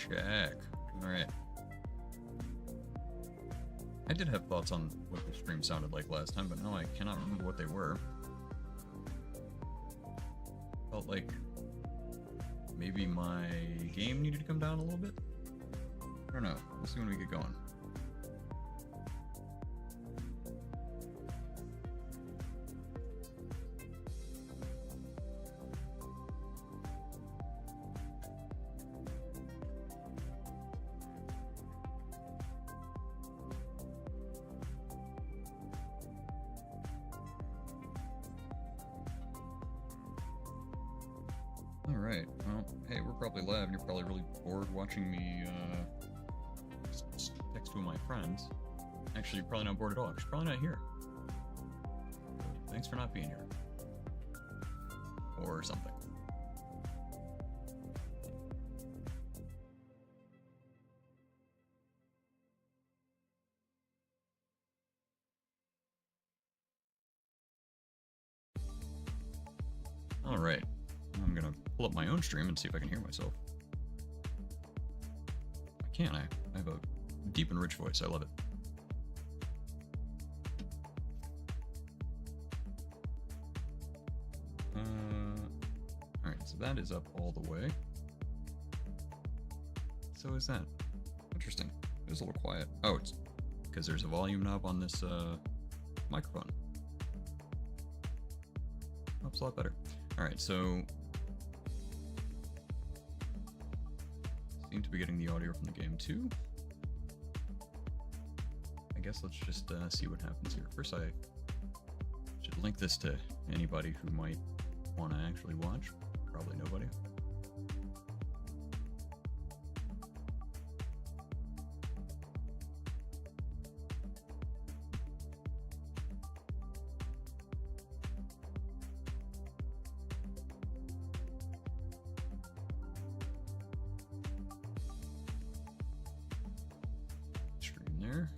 check. Alright. I did have thoughts on what the stream sounded like last time, but now I cannot remember what they were. Felt like maybe my game needed to come down a little bit? I don't know. We'll see when we get going. Alright, well, hey, we're probably live, and you're probably really bored watching me, text two of my friends. Actually, you're probably not bored at all, 'cause you're probably not here. Thanks for not being here. Or something. Alright, I'm gonna pull up my own stream and see if I can hear myself. I can, I have a deep and rich voice, I love it. Alright, so that is up all the way. So is that. Interesting. It was a little quiet. Oh, it's because there's a volume knob on this microphone. Helps a lot better. Alright, so seem to be getting the audio from the game too. I guess let's just see what happens here. First, I should link this to anybody who might want to actually watch. Probably nobody. Stream there.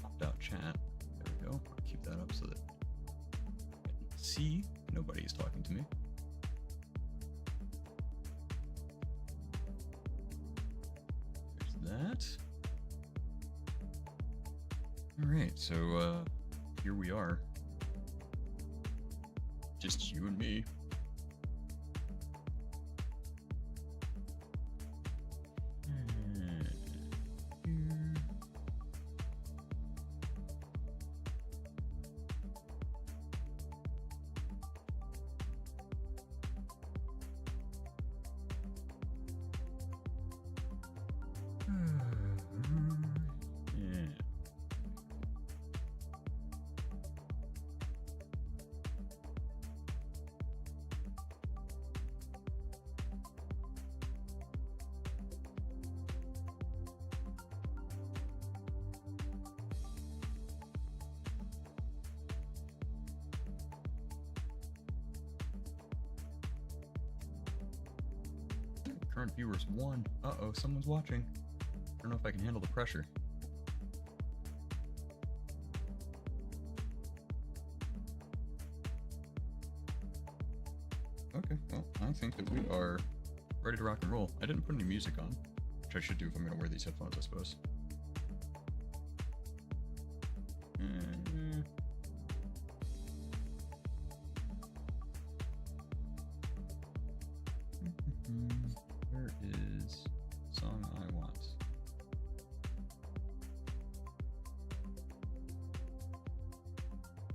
Popped out chat. There we go. I'll keep that up so that I can see nobody's talking to me. There's that. Alright, so here we are. Just you and me. Current viewers 1. Uh-oh, someone's watching. I don't know if I can handle the pressure. Okay, well, I think that we are ready to rock and roll. I didn't put any music on, which I should do if I'm going to wear these headphones, I suppose. Where is song I want?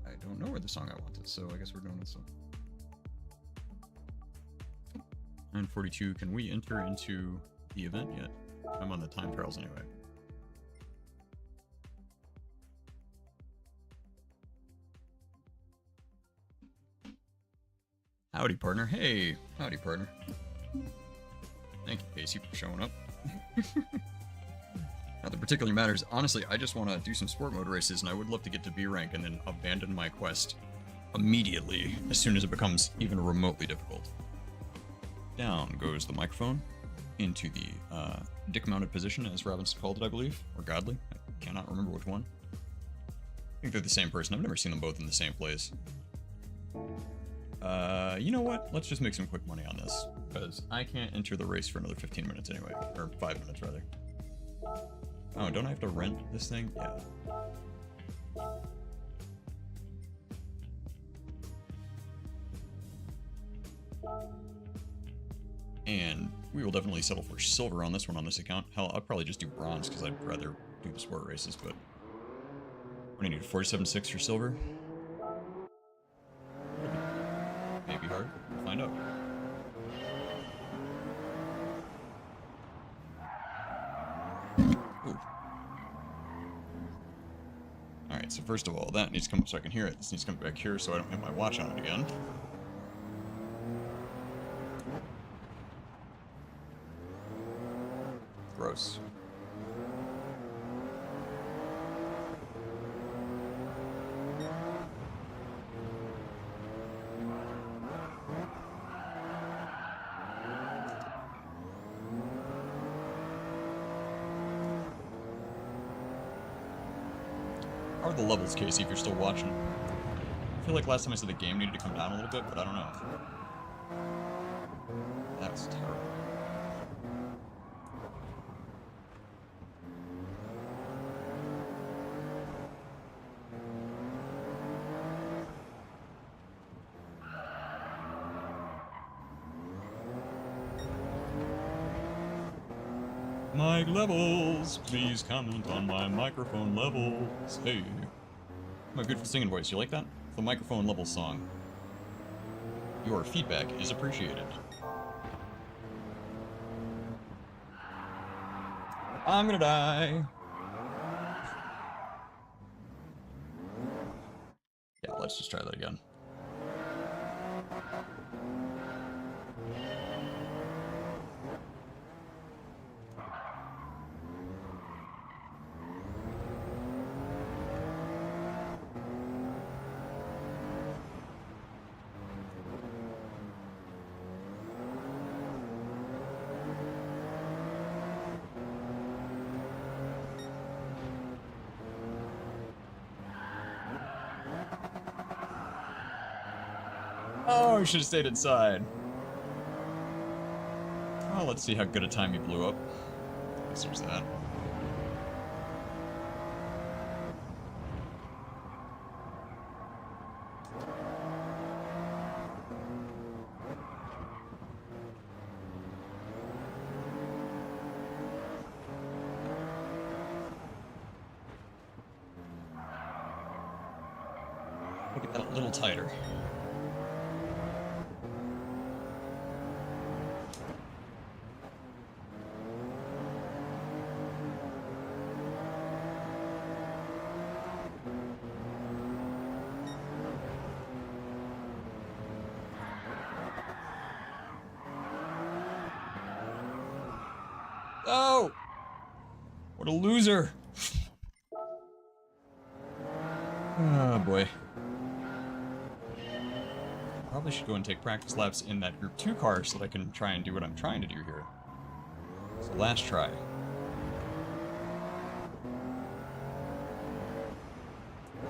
I don't know where the song I want is, so I guess we're doing this one. 9:42. Can we enter into the event yet? I'm on the time trials anyway. Howdy, partner. Hey, howdy, partner. Thank you, Casey, for showing up. Not that particularly matters. Honestly, I just want to do some sport mode races, and I would love to get to B rank and then abandon my quest immediately as soon as it becomes even remotely difficult. Down goes the microphone into the dick-mounted position, as Robinson called it, I believe, or Godly. I cannot remember which one. I think they're the same person. I've never seen them both in the same place. You know what? Let's just make some quick money on this, because I can't enter the race for another 15 minutes anyway, or 5 minutes rather. Oh, don't I have to rent this thing? Yeah. And we will definitely settle for silver on this one on this account. Hell, I'll probably just do bronze because I'd rather do the sport races, but... What do you need, 47.6 for silver? Maybe hard. We'll find out. Ooh. Alright, so first of all, that needs to come up so I can hear it. This needs to come back here so I don't hit my watch on it again. Gross. How are the levels, Casey, if you're still watching? I feel like last time I said the game needed to come down a little bit, but I don't know. That was terrible. Mic levels, please comment on my microphone levels. Hey. My beautiful singing voice, you like that? The microphone level song. Your feedback is appreciated. I'm gonna die. Yeah, let's just try that again. Oh, we should have stayed inside. Well, let's see how good a time he blew up. I guess there's that. We'll get that a little tighter. Oh! What a loser! Oh boy. Probably should go and take practice laps in that Group 2 car so that I can try and do what I'm trying to do here. So last try.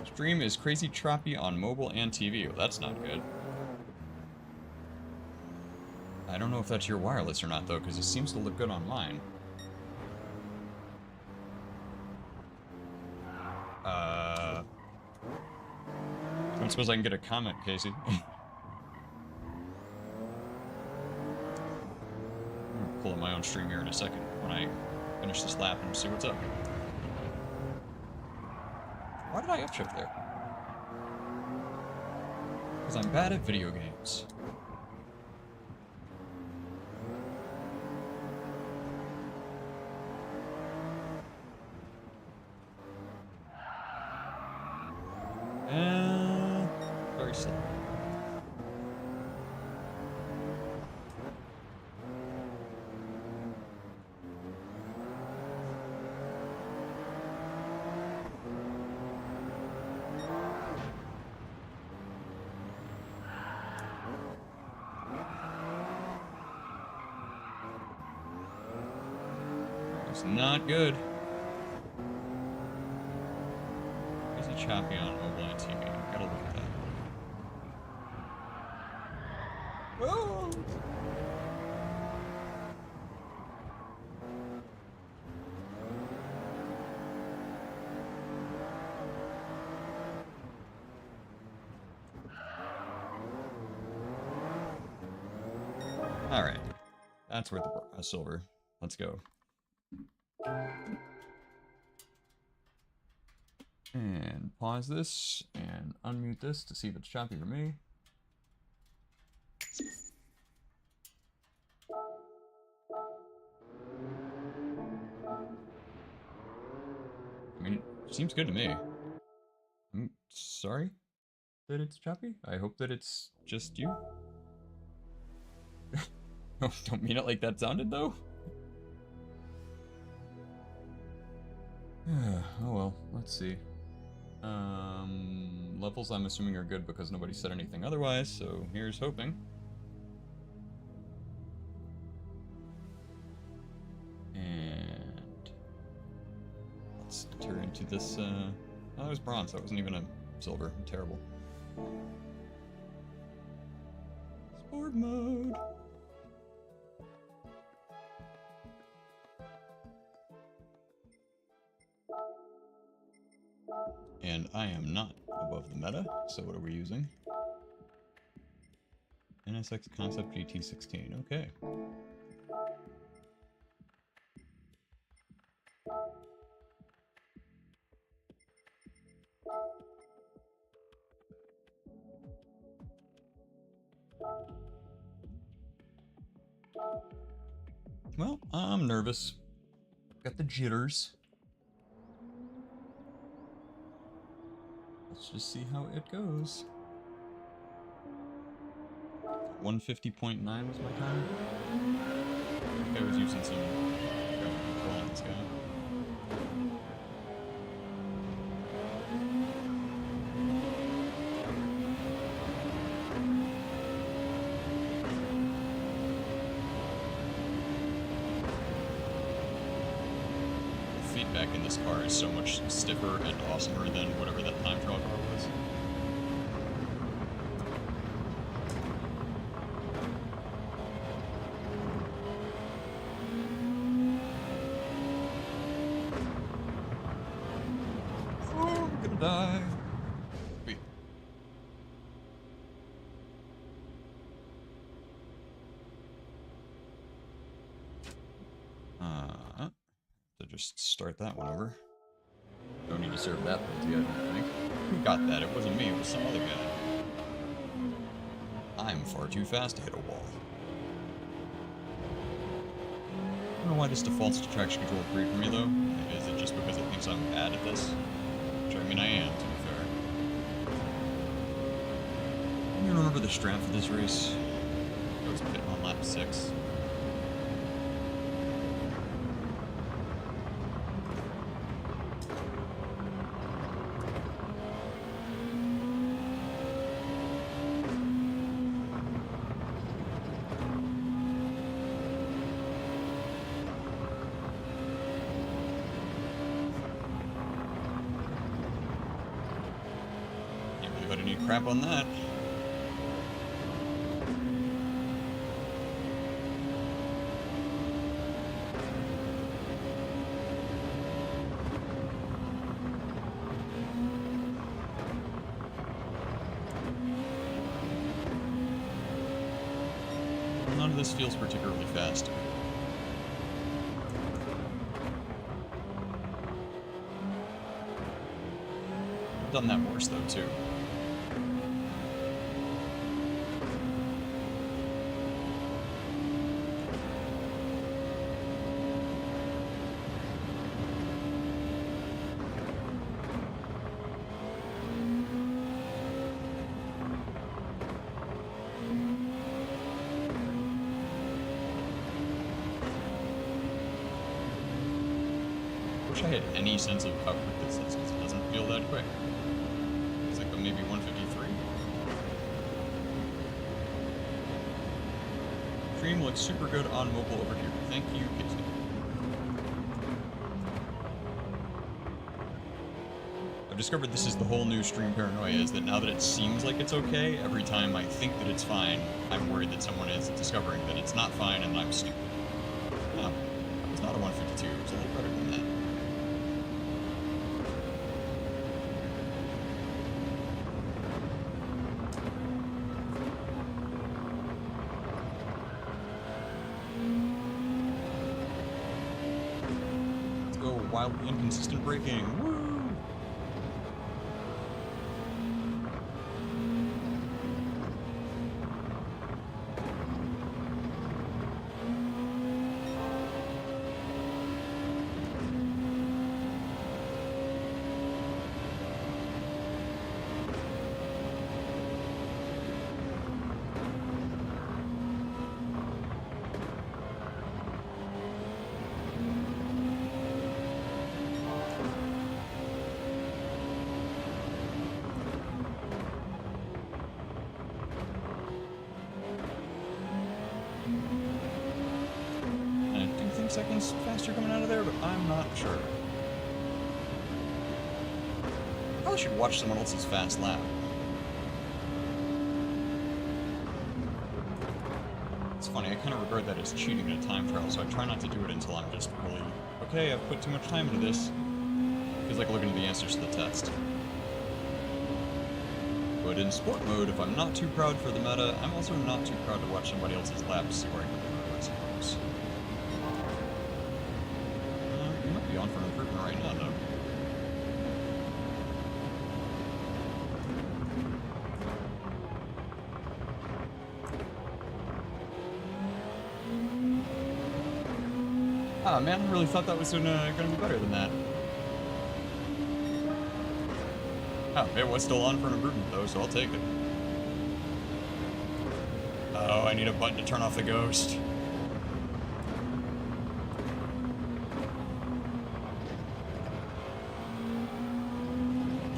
Stream is crazy choppy on mobile and TV. Well, that's not good. I don't know if that's your wireless or not, though, because it seems to look good on mine. I don't suppose I can get a comment, Casey. I'm gonna pull up my own stream here in a second when I finish this lap and see what's up. Why did I upshift there? Because I'm bad at video games. Very slow. It's not good. Choppy on mobile and TV. Gotta look at that. Alright. That's worth a silver. Let's go. And pause this and unmute this to see if it's choppy for me. I mean, it seems good to me. I'm sorry that it's choppy. I hope that it's just you. Don't mean it like that sounded, though. Oh well, let's see. Levels I'm assuming are good because nobody said anything otherwise, so here's hoping. And let's enter into this, oh, that was bronze, that wasn't even a silver. Terrible. Sport mode. And I am not above the meta, so what are we using? NSX Concept GT16, okay. Well, I'm nervous. Got the jitters. Let's just see how it goes. 150.9 was my time. I think I was using some control on this guy. Feedback in this car is so much stiffer and awesomer than whatever that time trial car was. Oh, I'm gonna die. Wait. So just start that one over. Don't need to serve that penalty, I don't think. Who got that? It wasn't me, it was some other guy. I'm far too fast to hit a wall. I don't know why this defaults to traction control 3 for me, though. Is it just because it thinks I'm bad at this? Which, I mean, I am, to be fair. You remember the strat for this race? It was pit on lap 6. But any crap on that. None of this feels particularly fast. I've done that worse though too. I wish I had any sense of how quick this is, because it doesn't feel that quick. It's like maybe 153. Stream looks super good on mobile over here. Thank you, Kitty. I've discovered this is the whole new stream paranoia, is that now that it seems like it's okay, every time I think that it's fine, I'm worried that someone is discovering that it's not fine and I'm stupid. It was not a 152, it was a little better than that. Let's go wildly inconsistent braking. Woo! Seconds faster coming out of there, but I'm not sure. I probably should watch someone else's fast lap. It's funny, I kind of regard that as cheating in a time trial, so I try not to do it until I'm just really, okay, I've put too much time into this. Feels like looking at the answers to the test. But in sport mode, if I'm not too proud for the meta, I'm also not too proud to watch somebody else's laps see where I can improve, I suppose. You might be on for an improvement right now, though. Ah, man, I really thought that was gonna be better than that. Oh, it was still on for an improvement, though, so I'll take it. Oh, I need a button to turn off the ghost.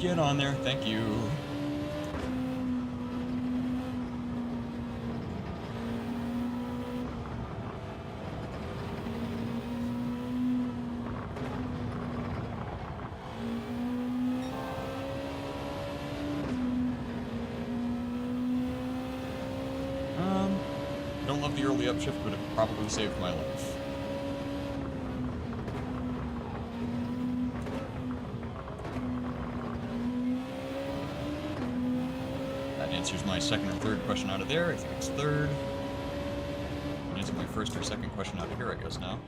Get on there, thank you. Don't love the early upshift, but it probably saved my life. That answers my second or third question out of there. I think it's third. Answer my first or second question out of here, I guess, now.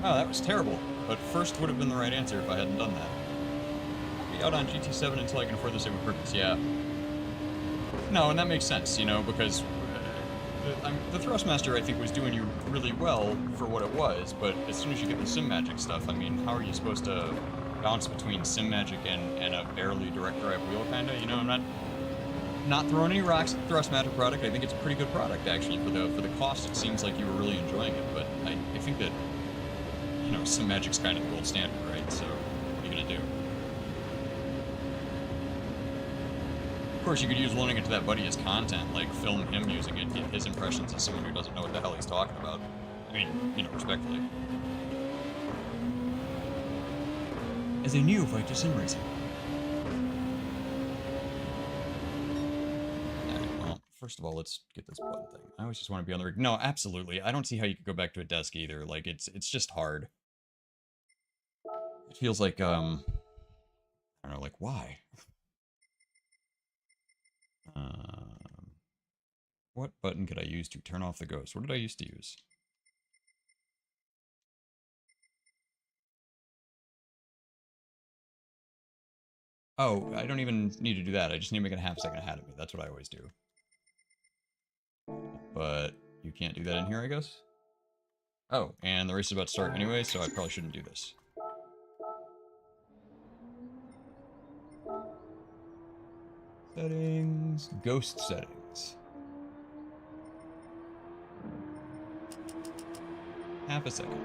Oh, that was terrible. But first would have been the right answer if I hadn't done that. Be out on GT7 until I can afford the same purpose, yeah. No, and that makes sense, you know, because the Thrustmaster, I think, was doing you really well for what it was, but as soon as you get the Sim Magic stuff, I mean, how are you supposed to balance between Sim Magic and a barely direct drive wheel, kinda? You know, I'm not throwing any rocks at the Thrustmaster product. I think it's a pretty good product, actually. For the cost, it seems like you were really enjoying it, but I think that, you know, Sim Magic's kind of the gold standard, right? So, what are you gonna do? Of course, you could use loaning it to that buddy as content, like film him using it, get his impressions as someone who doesn't know what the hell he's talking about. I mean, you know, respectfully. As a neophyte to sim racing. Alright, well, first of all, let's get this button thing. I always just want to be on the rig. No, absolutely. I don't see how you could go back to a desk either. Like, it's just hard. It feels like, I don't know, like, why? What button could I use to turn off the ghost? What did I used to use? Oh, I don't even need to do that. I just need to make it a half second ahead of me. That's what I always do. But you can't do that in here, I guess? Oh, and the race is about to start anyway, so I probably shouldn't do this. Settings. Ghost settings. Half a second.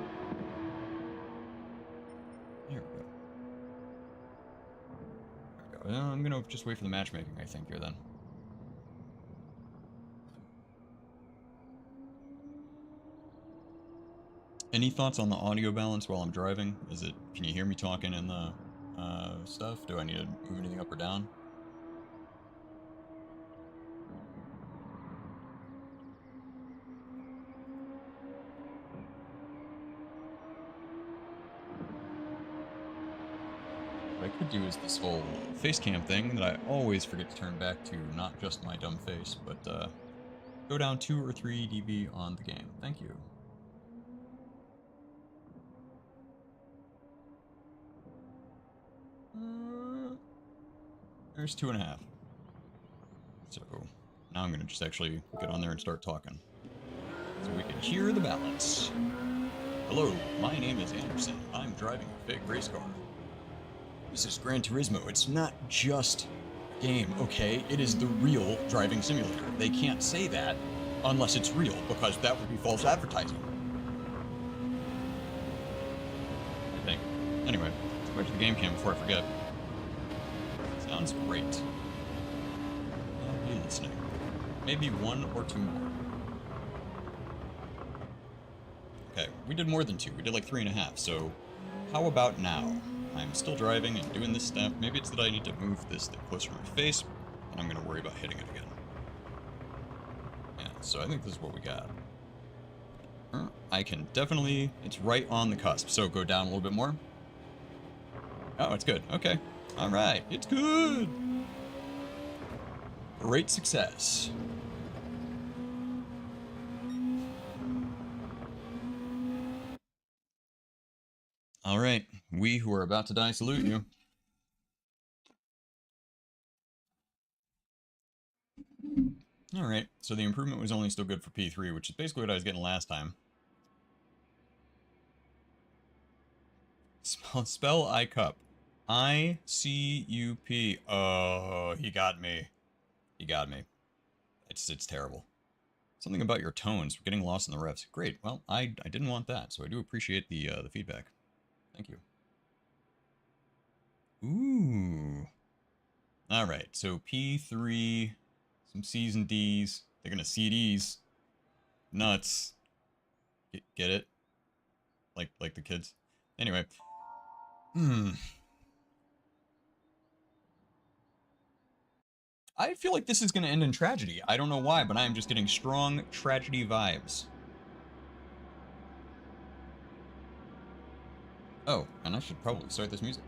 Here we go. There we go. I'm gonna just wait for the matchmaking, I think, here then. Any thoughts on the audio balance while I'm driving? Can you hear me talking in the stuff? Do I need to move anything up or down? What I could do is this whole face cam thing that I always forget to turn back to, not just my dumb face, but go down 2 or 3 dB on the game. Thank you. There's 2.5. So now I'm gonna just actually get on there and start talking, so we can hear the balance. Hello, my name is Anderson. I'm driving a fake race car. This is Gran Turismo. It's not just a game, okay? It is the real driving simulator. They can't say that unless it's real, because that would be false advertising. I think. Anyway, let's go back to the game cam before I forget. Sounds great. I'll be listening. Maybe 1 or 2 more. Okay, we did more than 2. We did like 3.5, so how about now? I'm still driving and doing this step. Maybe it's that I need to move this thing closer to my face, and I'm going to worry about hitting it again. Yeah, so I think this is what we got. I can definitely... It's right on the cusp, so go down a little bit more. Oh, it's good. Okay. Alright, it's good! Great success. Alright, we who are about to die salute you. Alright, so the improvement was only still good for P3, which is basically what I was getting last time. Spell I-Cup. I-C-U-P. Oh, he got me. He got me. It's terrible. Something about your tones. We're getting lost in the refs. Great. Well, I didn't want that, so I do appreciate the feedback. Thank you. Ooh. Alright, so P3, some C's and D's. They're gonna CDs. Nuts. Get it? Like the kids. Anyway. I feel like this is gonna end in tragedy. I don't know why, but I am just getting strong tragedy vibes. Oh, and I should probably start this music.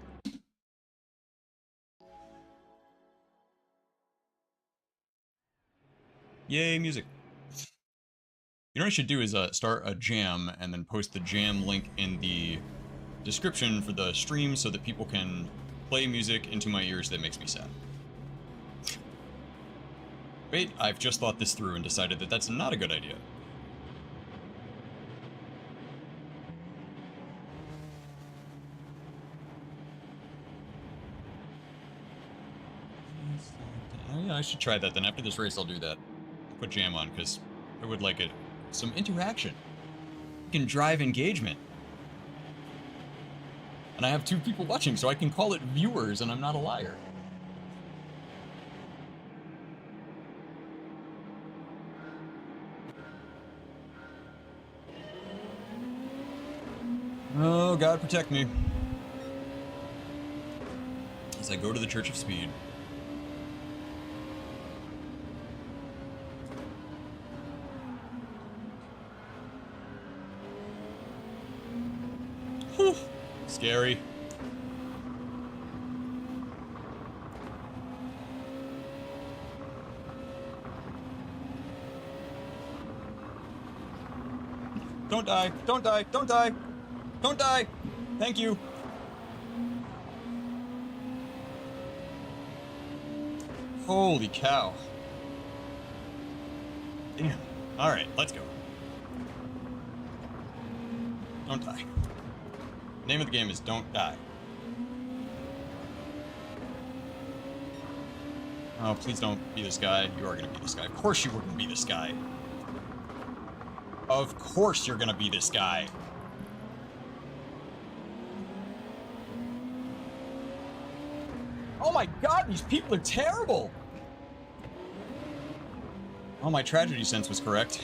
Yay, music. You know what I should do is start a jam and then post the jam link in the description for the stream so that people can play music into my ears that makes me sad. Wait, I've just thought this through and decided that that's not a good idea. Oh yeah, I should try that then. After this race, I'll do that. Put jam on, because I would like it. Some interaction. You can drive engagement. And I have 2 people watching, so I can call it viewers, and I'm not a liar. Oh, God protect me. As I go to the Church of Speed. Whew. Scary. Don't die! Don't die! Don't die! Don't die! Thank you! Holy cow. Damn. Alright, let's go. Don't die. The name of the game is Don't Die. Oh, please don't be this guy. You are gonna be this guy. Of course you were gonna be this guy. Of course you're gonna be this guy. Oh my god, these people are terrible! Oh, my tragedy sense was correct.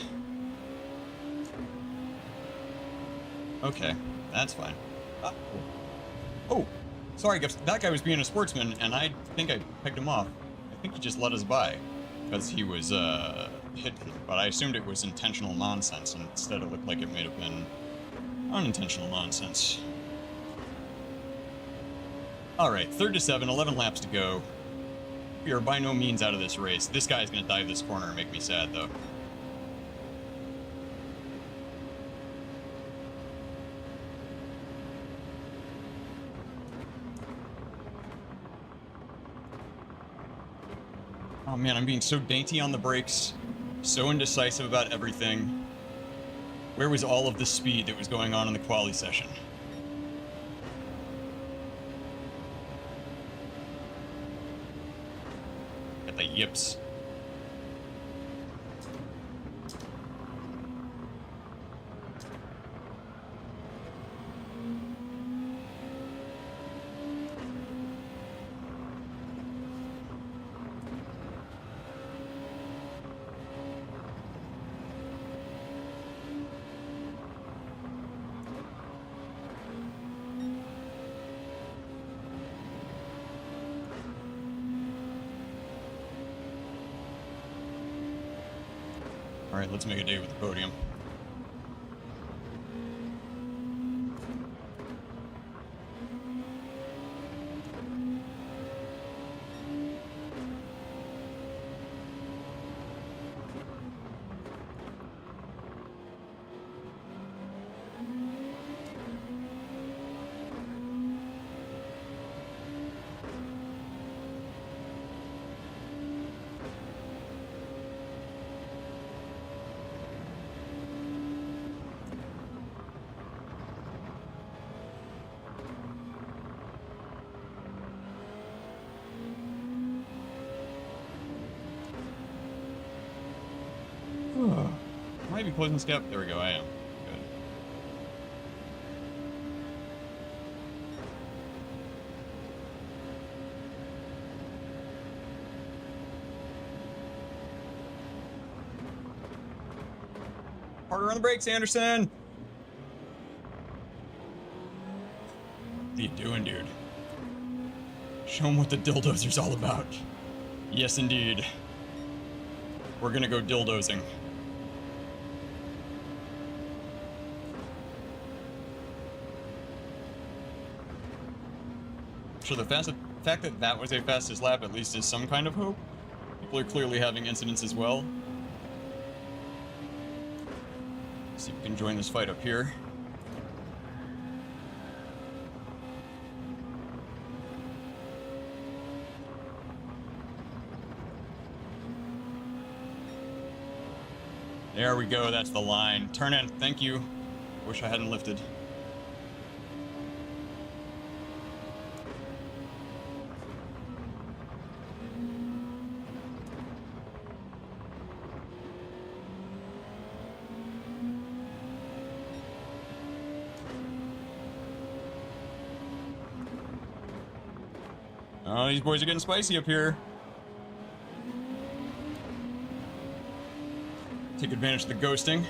Okay, that's fine. Oh, oh, sorry, that guy was being a sportsman, and I think I picked him off. I think he just let us by because he was hidden, but I assumed it was intentional nonsense, and instead it looked like it might have been unintentional nonsense. Alright, 3rd to 7, 11 laps to go. We are by no means out of this race. This guy's gonna dive this corner and make me sad, though. Oh man, I'm being so dainty on the brakes, so indecisive about everything. Where was all of the speed that was going on in the quali session? Got the yips. Alright, let's make a day with the podium. Might be poison step. There we go, I am. Good. Harder on the brakes, Anderson! What are you doing, dude? Show him what the dildozer's all about. Yes, indeed. We're gonna go dildozing. Sure, the fact that that was a fastest lap at least is some kind of hope. People are clearly having incidents as well. Let's see if we can join this fight up here. There we go, that's the line. Turn in, thank you. Wish I hadn't lifted. Oh, these boys are getting spicy up here. Take advantage of the ghosting.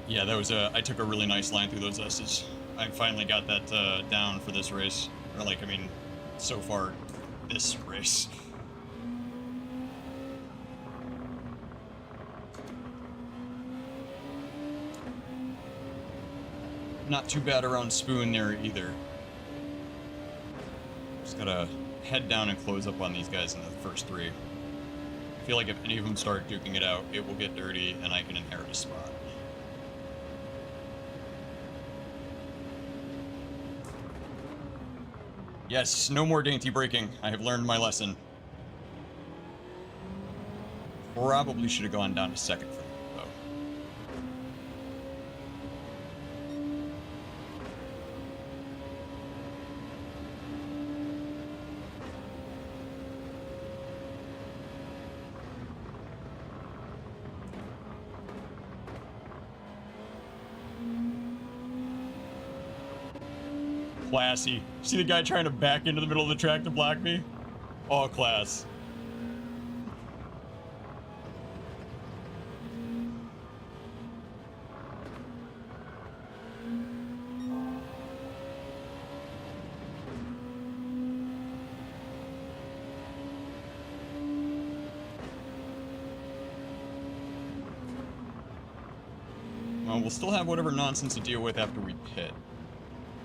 Yeah, that was I took a really nice line through those S's. I finally got that down for this race. Or like, I mean, so far, this race. Not too bad around Spoon there either. Just gotta head down and close up on these guys in the first 3. I feel like if any of them start duking it out, it will get dirty and I can inherit a spot. Yes, no more dainty braking. I have learned my lesson. Probably should have gone down to second for me, though. Classy. See the guy trying to back into the middle of the track to block me? All class. Well, we'll still have whatever nonsense to deal with after we pit.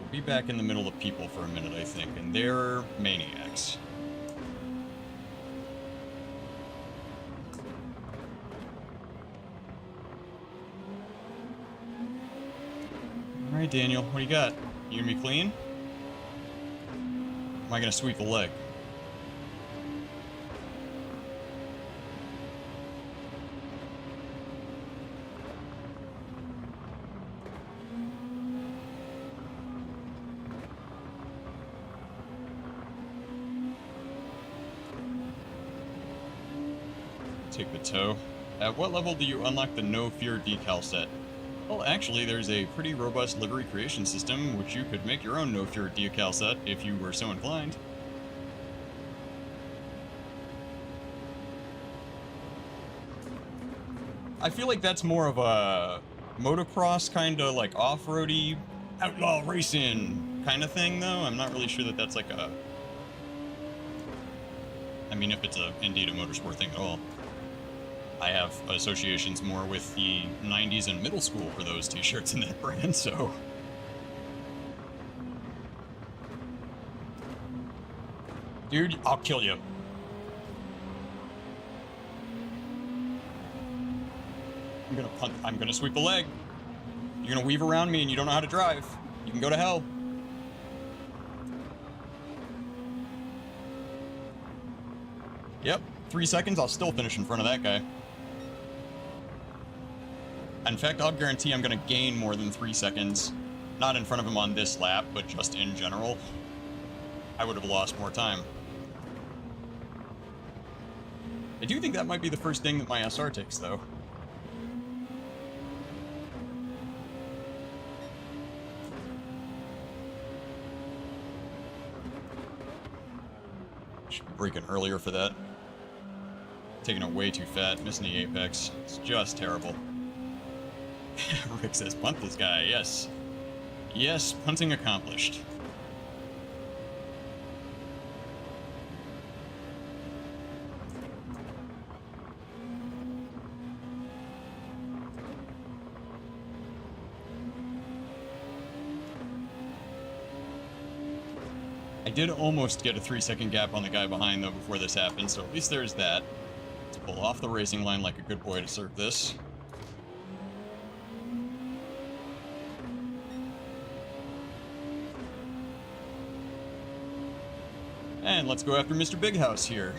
We'll be back in the middle of people for a minute, I think, and they're maniacs. Alright, Daniel, what do you got? You gonna be clean? Am I gonna sweep the leg? Take the toe. At what level do you unlock the No Fear decal set? Well, actually, there's a pretty robust livery creation system, which you could make your own No Fear decal set if you were so inclined. I feel like that's more of a motocross kind of like off-roady outlaw racing kind of thing, though. I'm not really sure that that's like a... I mean, if it's indeed a motorsport thing at all. I have associations more with the 90s and middle school for those t-shirts in that brand, so... Dude, I'll kill you. I'm gonna sweep the leg. You're gonna weave around me and you don't know how to drive. You can go to hell. Yep, 3 seconds, I'll still finish in front of that guy. In fact, I'll guarantee I'm going to gain more than 3 seconds. Not in front of him on this lap, but just in general. I would have lost more time. I do think that might be the first thing that my SR takes, though. Should be braking earlier for that. Taking it way too fat, missing the apex. It's just terrible. Rick says, punt this guy, yes. Yes, punting accomplished. I did almost get a 3-second gap on the guy behind, though, before this happened, so at least there's that. Let's pull off the racing line like a good boy to serve this. And let's go after Mr. Big House here.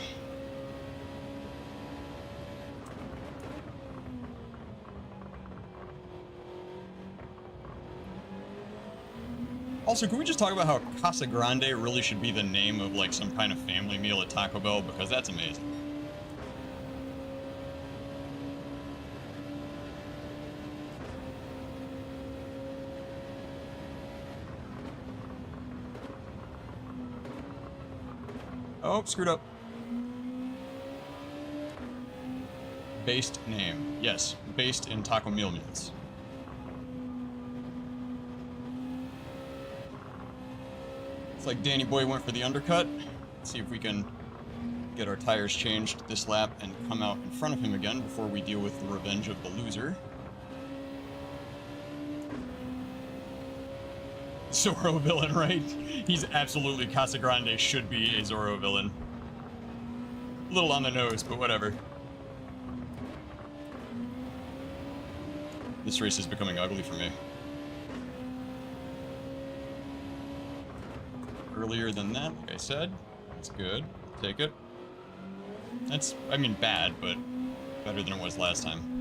Also, can we just talk about how Casa Grande really should be the name of, like, some kind of family meal at Taco Bell? Because that's amazing. Oh, screwed up. Based name. Yes, based in taco meal meals. It's like Danny Boy went for the undercut. Let's see if we can get our tires changed this lap and come out in front of him again before we deal with the revenge of the loser. Zorro villain, right? He's absolutely Casa Grande should be a Zorro villain. A little on the nose, but whatever. This race is becoming ugly for me. Earlier than that, like I said. That's good. Take it. That's, I mean, bad, but better than it was last time.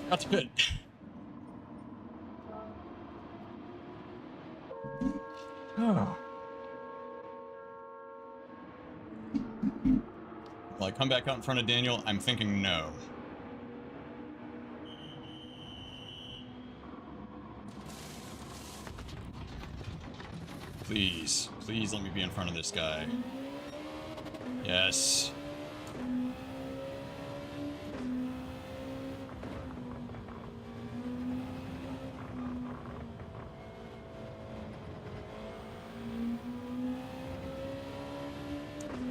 Got to pit. Oh. Will I come back out in front of Daniel? I'm thinking no. Please. Please let me be in front of this guy. Yes.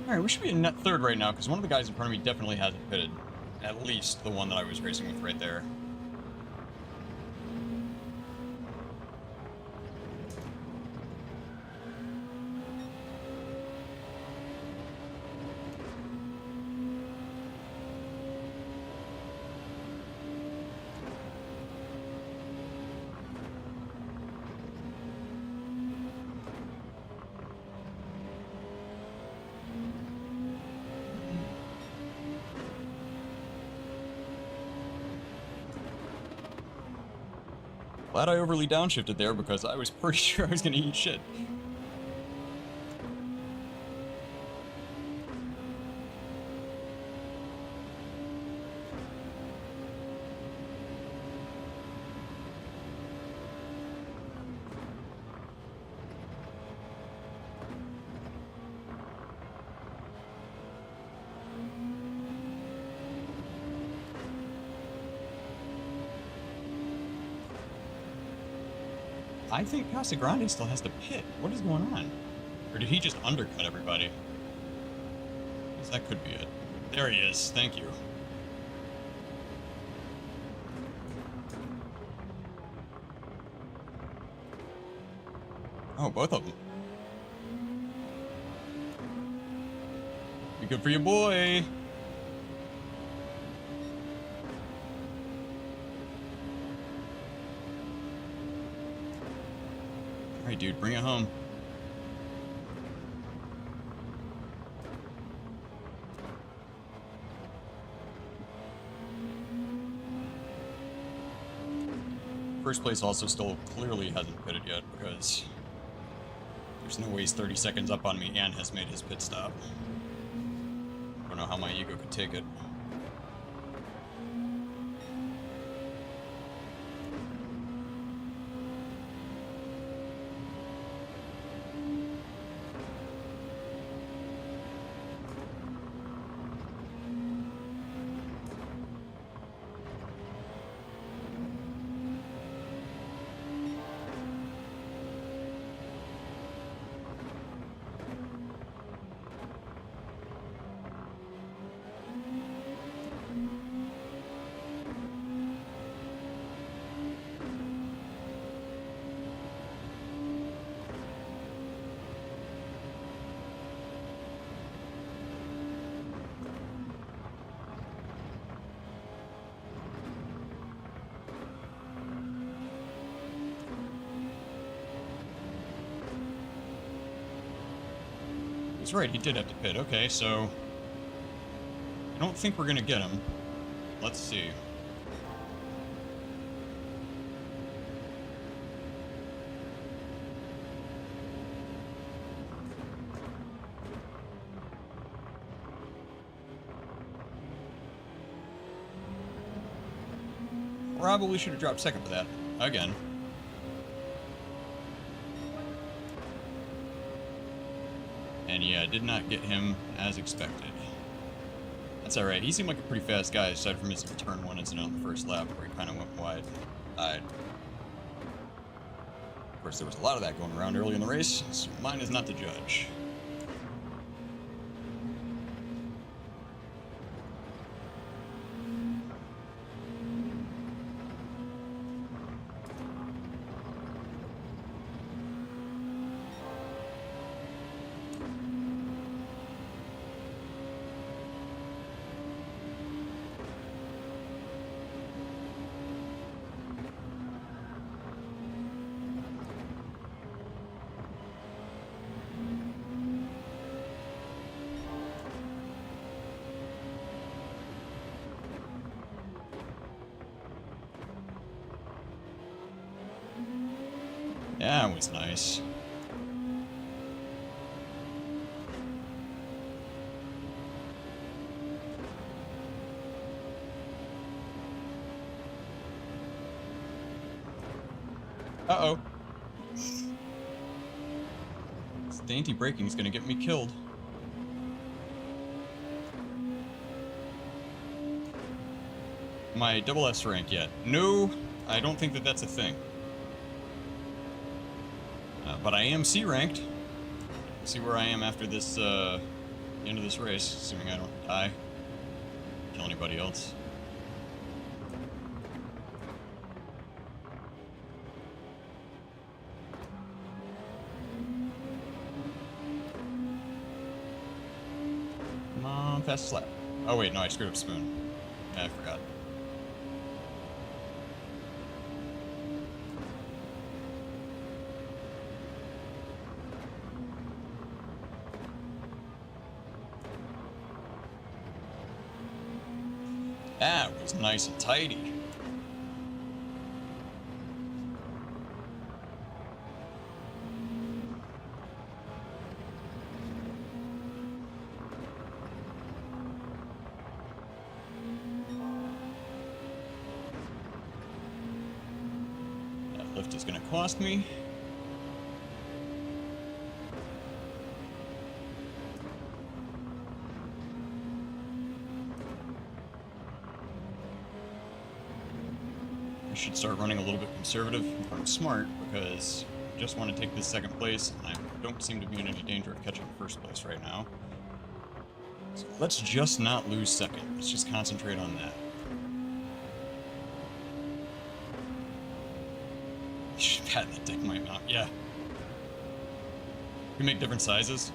Alright, we should be in net third right now, because one of the guys in front of me definitely hasn't pitted. At least the one that I was racing with right there. Glad I overly downshifted there because I was pretty sure I was going to eat shit. I think Casagrande still has to pit. What is going on? Or did he just undercut everybody? Because that could be it. There he is. Thank you. Oh, both of them. Be good for your boy. Alright, dude, bring it home. First place also still clearly hasn't pitted yet because there's no way he's 30 seconds up on me and has made his pit stop. I don't know how my ego could take it. He's right, he did have to pit. Okay, so I don't think we're gonna get him. Let's see. Probably should have dropped second for that. Again. And yeah, did not get him as expected. That's alright. He seemed like a pretty fast guy, aside from his turn one incident on the first lap, where he kind of went wide. Of course, there was a lot of that going around early in the race, so mine is not to judge. That was nice. Uh-oh. This dainty braking is gonna get me killed. My double S rank yet? No, I don't think that that's a thing. But I am C ranked. See where I am after this, the end of this race, assuming I don't die. Kill anybody else. Come on, fast slap. Oh wait, no, I screwed up spoon. Yeah, I forgot. That was nice and tidy. That lift is going to cost me. I should start running a little bit conservative if I'm smart, because I just want to take this second place, and I don't seem to be in any danger of catching first place right now. So let's just not lose second. Let's just concentrate on that. Pat that dick might not. Yeah. We make different sizes.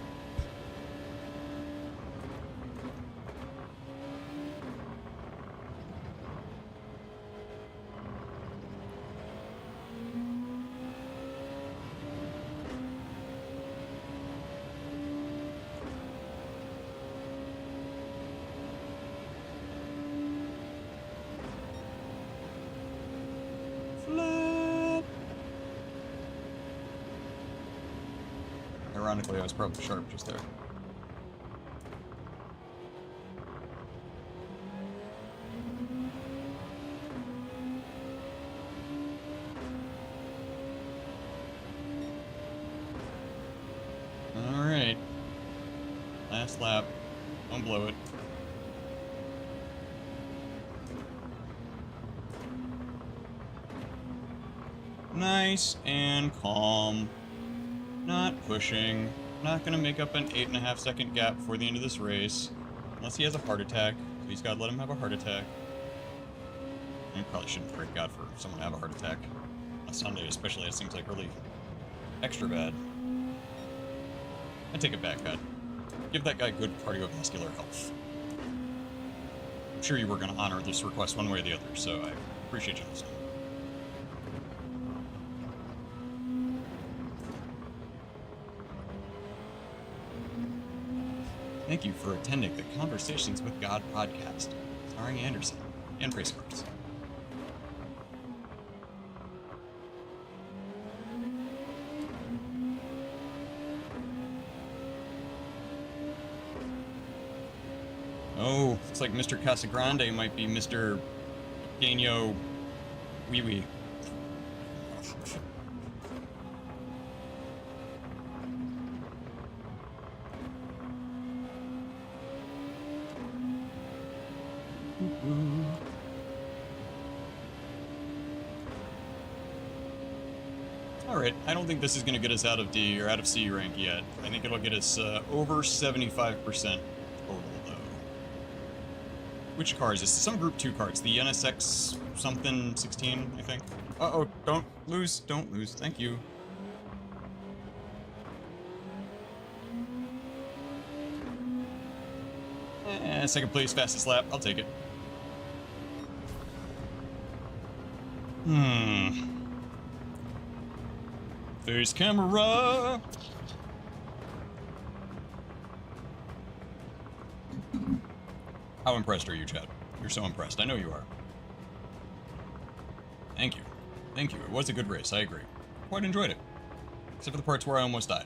Ironically, I was probably sharp just there. Alright. Last lap. Don't blow it. Nice and calm. Not pushing. Not gonna make up an 8.5 second gap before the end of this race. Unless he has a heart attack. So he's gotta let him have a heart attack. I probably shouldn't pray God for someone to have a heart attack. On Sunday especially, it seems like really extra bad. I take it back, God. Give that guy good cardiovascular health. I'm sure you were gonna honor this request one way or the other, so I appreciate you listening. Thank you for attending the Conversations with God podcast, starring Anderson and Race Cars. Oh, looks like Mr. Casagrande might be Mr. Pequeño Wee Wee. Alright, I don't think this is going to get us out of D or out of C rank yet. I think it'll get us over 75% total, though. Which car is this? Some Group 2 car. It's the NSX something 16, I think. Uh-oh, don't lose, don't lose. Thank you. Second place, fastest lap. I'll take it. Face camera! How impressed are you, Chad? You're so impressed. I know you are. Thank you. Thank you. It was a good race. I agree. Quite enjoyed it. Except for the parts where I almost died.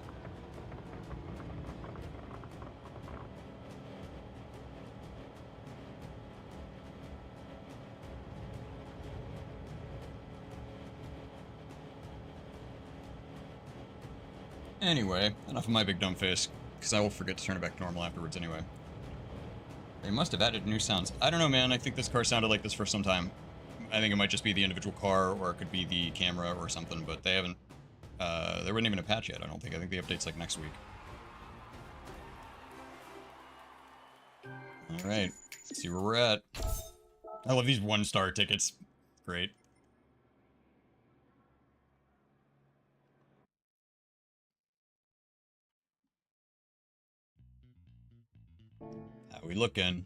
Anyway, enough of my big dumb face, because I will forget to turn it back to normal afterwards anyway. They must have added new sounds. I don't know, man. I think this car sounded like this for some time. I think it might just be the individual car, or it could be the camera or something, but they haven't... there wasn't even a patch yet, I don't think. I think the update's like next week. Alright, let's see where we're at. I love these 1-star tickets. Great. How we looking?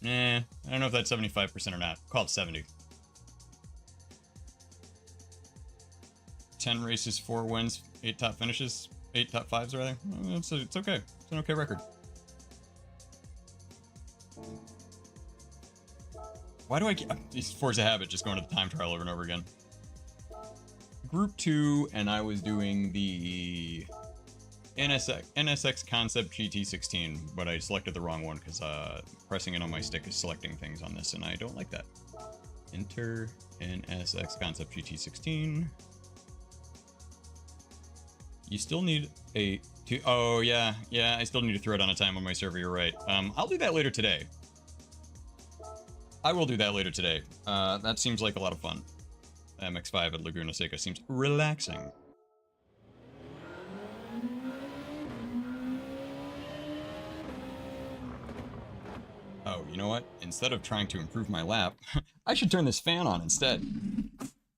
I don't know if that's 75% or not. Call it 70. 10 races, 4 wins, 8 top finishes, 8 top 5s rather. It's okay. It's an okay record. Why do I keep... It's force a habit just going to the time trial over and over again. Group 2, and I was doing the NSX Concept GT16, but I selected the wrong one because pressing it on my stick is selecting things on this, and I don't like that. Enter NSX Concept GT16. You still need a... Oh, yeah, I still need to throw it on a time on my server, you're right. I'll do that later today. I will do that later today. That seems like a lot of fun. MX5 at Laguna Seca seems relaxing. Oh, you know what? Instead of trying to improve my lap, I should turn this fan on instead.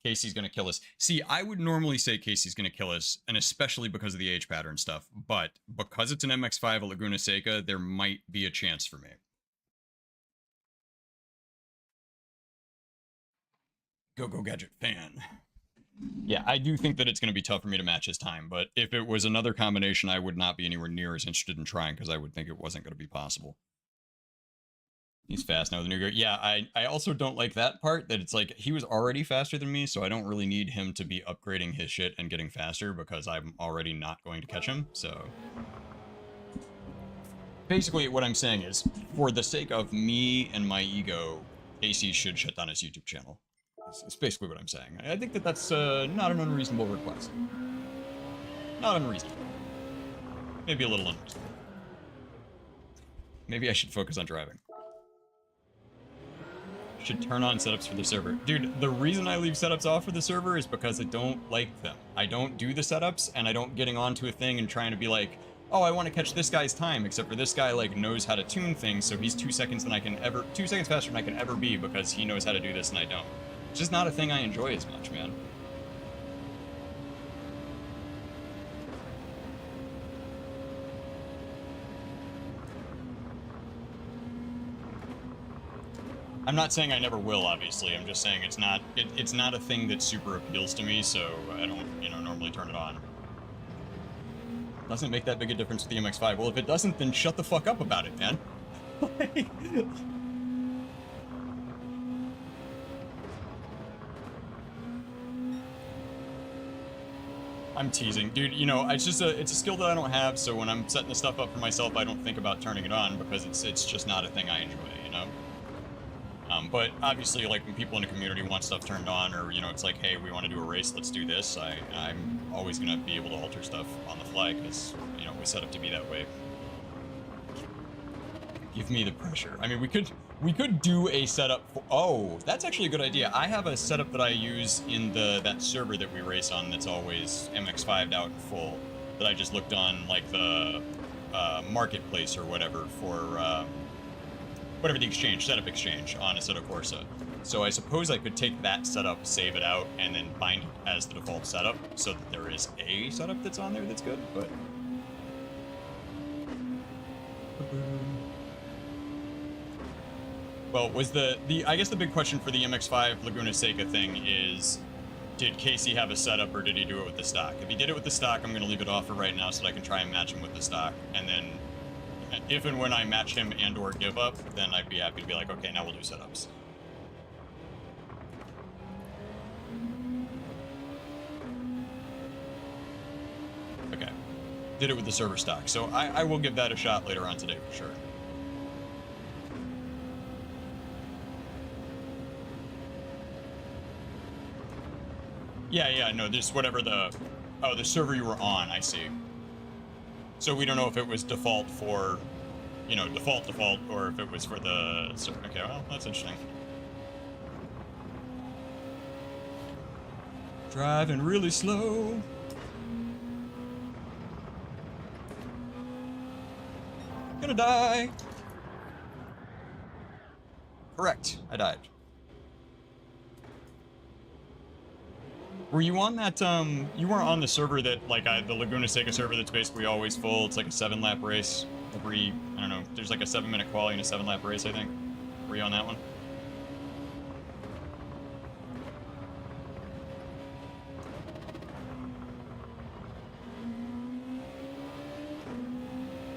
Casey's gonna kill us. See, I would normally say Casey's gonna kill us, and especially because of the age pattern stuff, but because it's an MX5 at Laguna Seca, there might be a chance for me. Go Gadget fan. Yeah, I do think that it's going to be tough for me to match his time, but if it was another combination, I would not be anywhere near as interested in trying, because I would think it wasn't going to be possible. He's fast now with the new gear. Yeah, I also don't like that part, that it's like, he was already faster than me, so I don't really need him to be upgrading his shit and getting faster, because I'm already not going to catch him, so... Basically, what I'm saying is, for the sake of me and my ego, AC should shut down his YouTube channel. That's basically what I'm saying. I think that that's not an unreasonable request. Not unreasonable. Maybe a little unreasonable. Maybe I should focus on driving. Should turn on setups for the server. Dude, the reason I leave setups off for the server is because I don't like them. I don't do the setups, and I don't getting onto a thing and trying to be like, oh, I want to catch this guy's time, except for this guy, like, knows how to tune things, so he's 2 seconds faster than I can ever be because he knows how to do this and I don't. It's just not a thing I enjoy as much, man. I'm not saying I never will, obviously. I'm just saying it's not a thing that super appeals to me, so I don't, normally turn it on. Doesn't make that big a difference with the MX5. Well, if it doesn't, then shut the fuck up about it, man. I'm teasing. Dude, it's just it's a skill that I don't have, so when I'm setting the stuff up for myself, I don't think about turning it on, because it's just not a thing I enjoy, But obviously, like, when people in the community want stuff turned on, or, it's like, hey, we want to do a race, let's do this, I'm always going to be able to alter stuff on the fly, because, we set up to be that way. Give me the pressure. I mean, we could do a setup for... Oh, that's actually a good idea. I have a setup that I use in that server that we race on that's always MX5'd out in full, that I just looked on, like, the marketplace or whatever for... whatever the exchange, setup exchange on Assetto Corsa. So I suppose I could take that setup, save it out, and then bind it as the default setup, so that there is a setup that's on there that's good, but... Well, was I guess the big question for the MX5 Laguna Seca thing is, did Casey have a setup, or did he do it with the stock? If he did it with the stock, I'm going to leave it off for right now so that I can try and match him with the stock, and then if and when I match him and or give up, then I'd be happy to be like, okay, now we'll do setups. did it with the server stock. So I will give that a shot later on today for sure. Yeah, no, just whatever the server you were on, I see. So we don't know if it was default for, you know, default, or if it was for the server. Okay, well, that's interesting. Driving really slow. Gonna die. Correct, I died. Were you on that, you weren't on the server that, like, the Laguna Seca server that's basically always full? It's like a 7-lap race. Every, I don't know, there's like a 7-minute quali and a 7-lap race, I think. Were you on that one?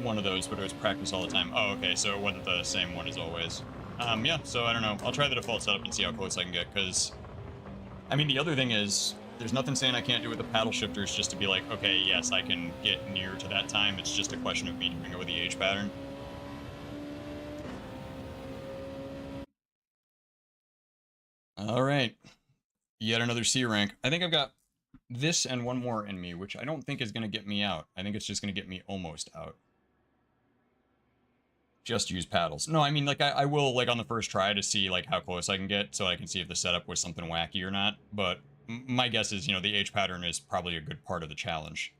One of those, but it was practice all the time. Oh, okay, so it wasn't the same one as always. Yeah, so I don't know. I'll try the default setup and see how close I can get, because, I mean, the other thing is, there's nothing saying I can't do it with the paddle shifters just to be like, okay, yes, I can get near to that time. It's just a question of me doing it with the H pattern. All right. Yet another C rank. I think I've got this and one more in me, which I don't think is going to get me out. I think it's just going to get me almost out. Just use paddles. No, I mean, like, I will, like, on the first try to see, like, how close I can get so I can see if the setup was something wacky or not. But my guess is, you know, the H pattern is probably a good part of the challenge.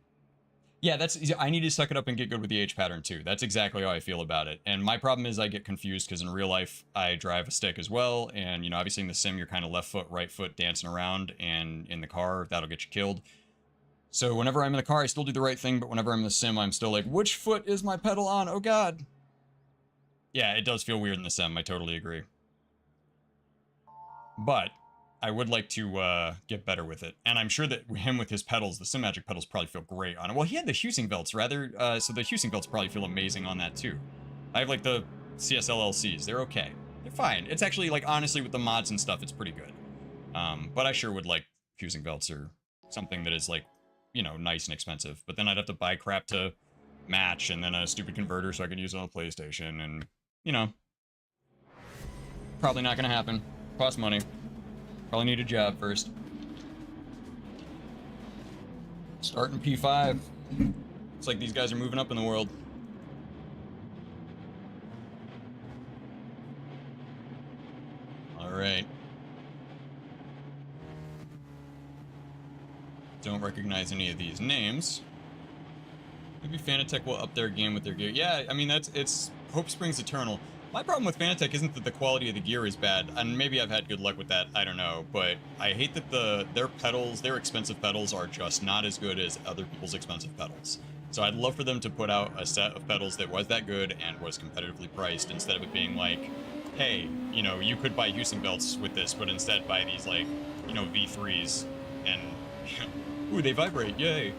Yeah, I need to suck it up and get good with the H pattern too. That's exactly how I feel about it. And my problem is I get confused because in real life, I drive a stick as well. And, you know, obviously in the sim, you're kind of left foot, right foot dancing around. And in the car, that'll get you killed. So whenever I'm in the car, I still do the right thing. But whenever I'm in the sim, I'm still like, which foot is my pedal on? Oh, God. Yeah, it does feel weird in the sim. I totally agree. But I would like to get better with it. And I'm sure that him with his pedals, the Sim Magic pedals probably feel great on it. Well, he had the Husing belts, rather, so the Husing belts probably feel amazing on that, too. I have, like, the CSLLCs. They're okay. They're fine. It's actually, like, honestly, with the mods and stuff, it's pretty good. But I sure would like Husing belts or something that is, like, you know, nice and expensive. But then I'd have to buy crap to match, and then a stupid converter so I could use it on the PlayStation, and, you know. Probably not gonna happen. Cost money. Probably need a job first. Starting P5. It's like these guys are moving up in the world. Alright. Don't recognize any of these names. Maybe Fanatec will up their game with their gear. Yeah, I mean, it's hope springs eternal. My problem with Fanatec isn't that the quality of the gear is bad, and maybe I've had good luck with that, I don't know, but I hate that their pedals, their expensive pedals, are just not as good as other people's expensive pedals. So I'd love for them to put out a set of pedals that was that good and was competitively priced, instead of it being like, hey, you know, you could buy Husing belts with this, but instead buy these, like, you know, V3s, and, ooh, they vibrate, yay!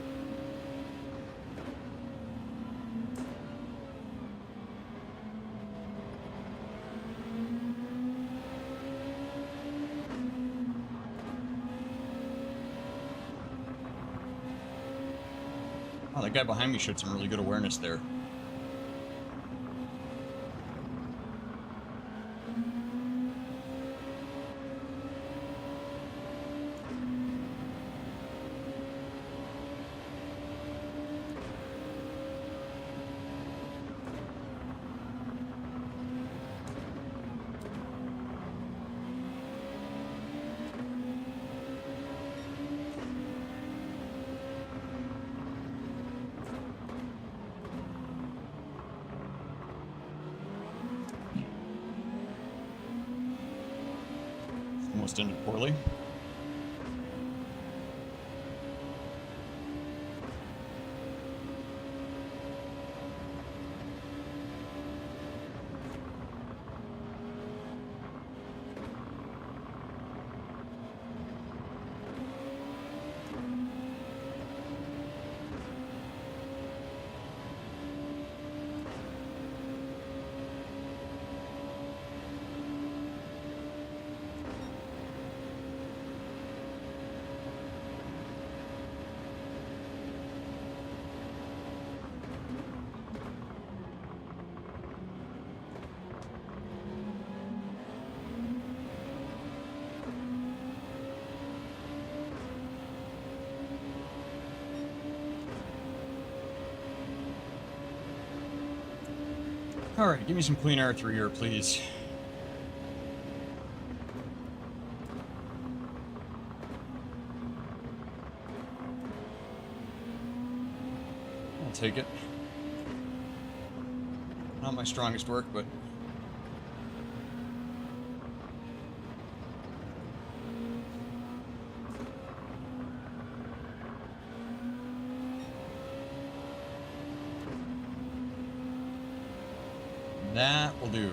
Oh, that guy behind me showed some really good awareness there. Almost ended poorly. Alright, give me some clean air through here, please. I'll take it. Not my strongest work, but... that will do.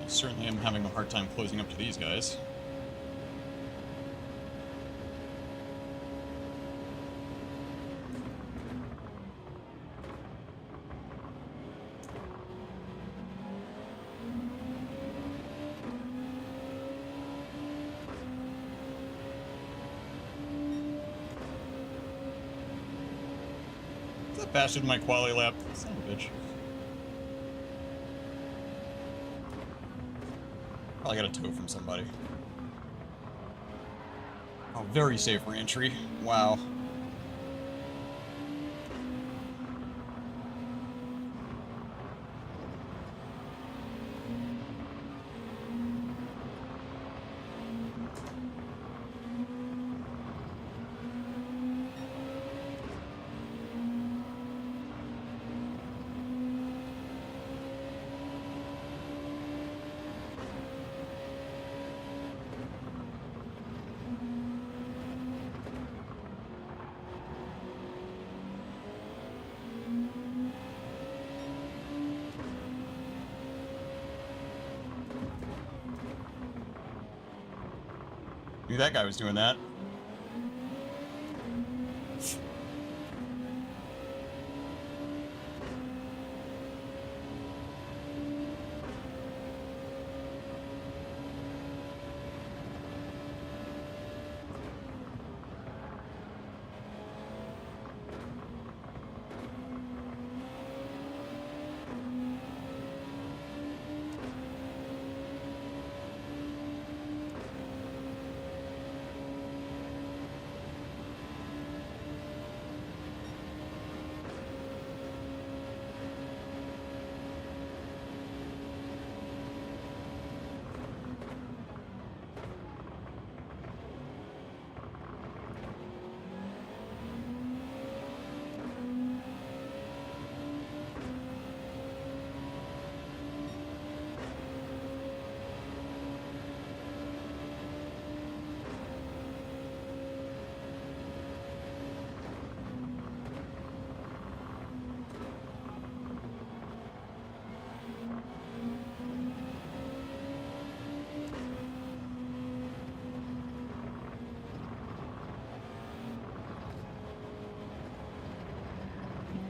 Certainly am having a hard time closing up to these guys. Is that bastard in my quality lap? Son of a bitch. Probably got a tow from somebody. Oh, very safe re-entry. Wow. Knew that guy was doing that.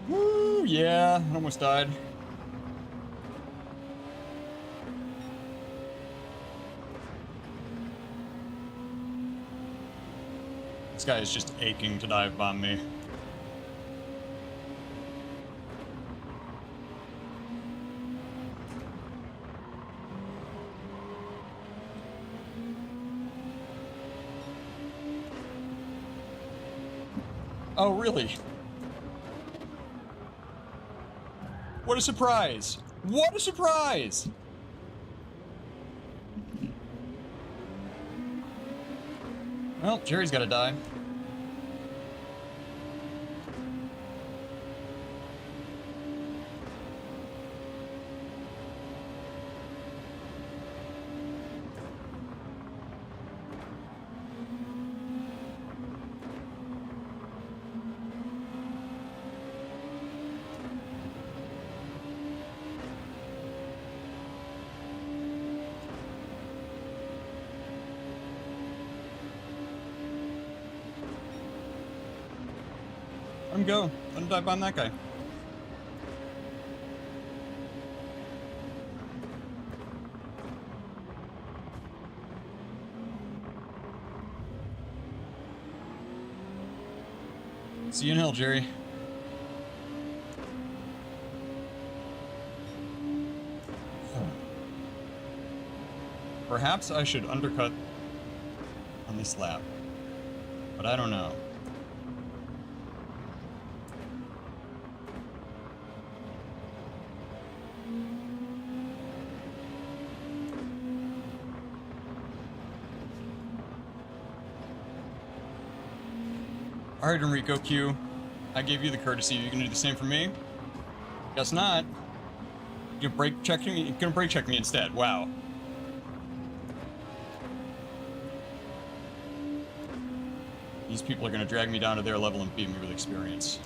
Woo, yeah, I almost died. This guy is just aching to dive bomb me. Oh, really? What a surprise! What a surprise! Well, Jerry's gotta die. Let him go. Let him dive bomb that guy. See you in hell, Jerry. Perhaps I should undercut on this lap, but I don't know. All right, Enrico Q, I gave you the courtesy. Are you gonna do the same for me? Guess not. You're gonna brake check me instead. Wow. These people are gonna drag me down to their level and beat me with experience.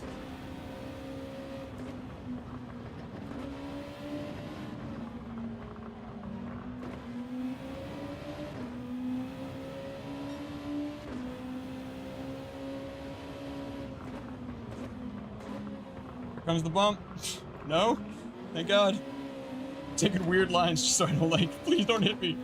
Comes the bump. No? Thank God. Taking weird lines just so I don't like. Please don't hit me.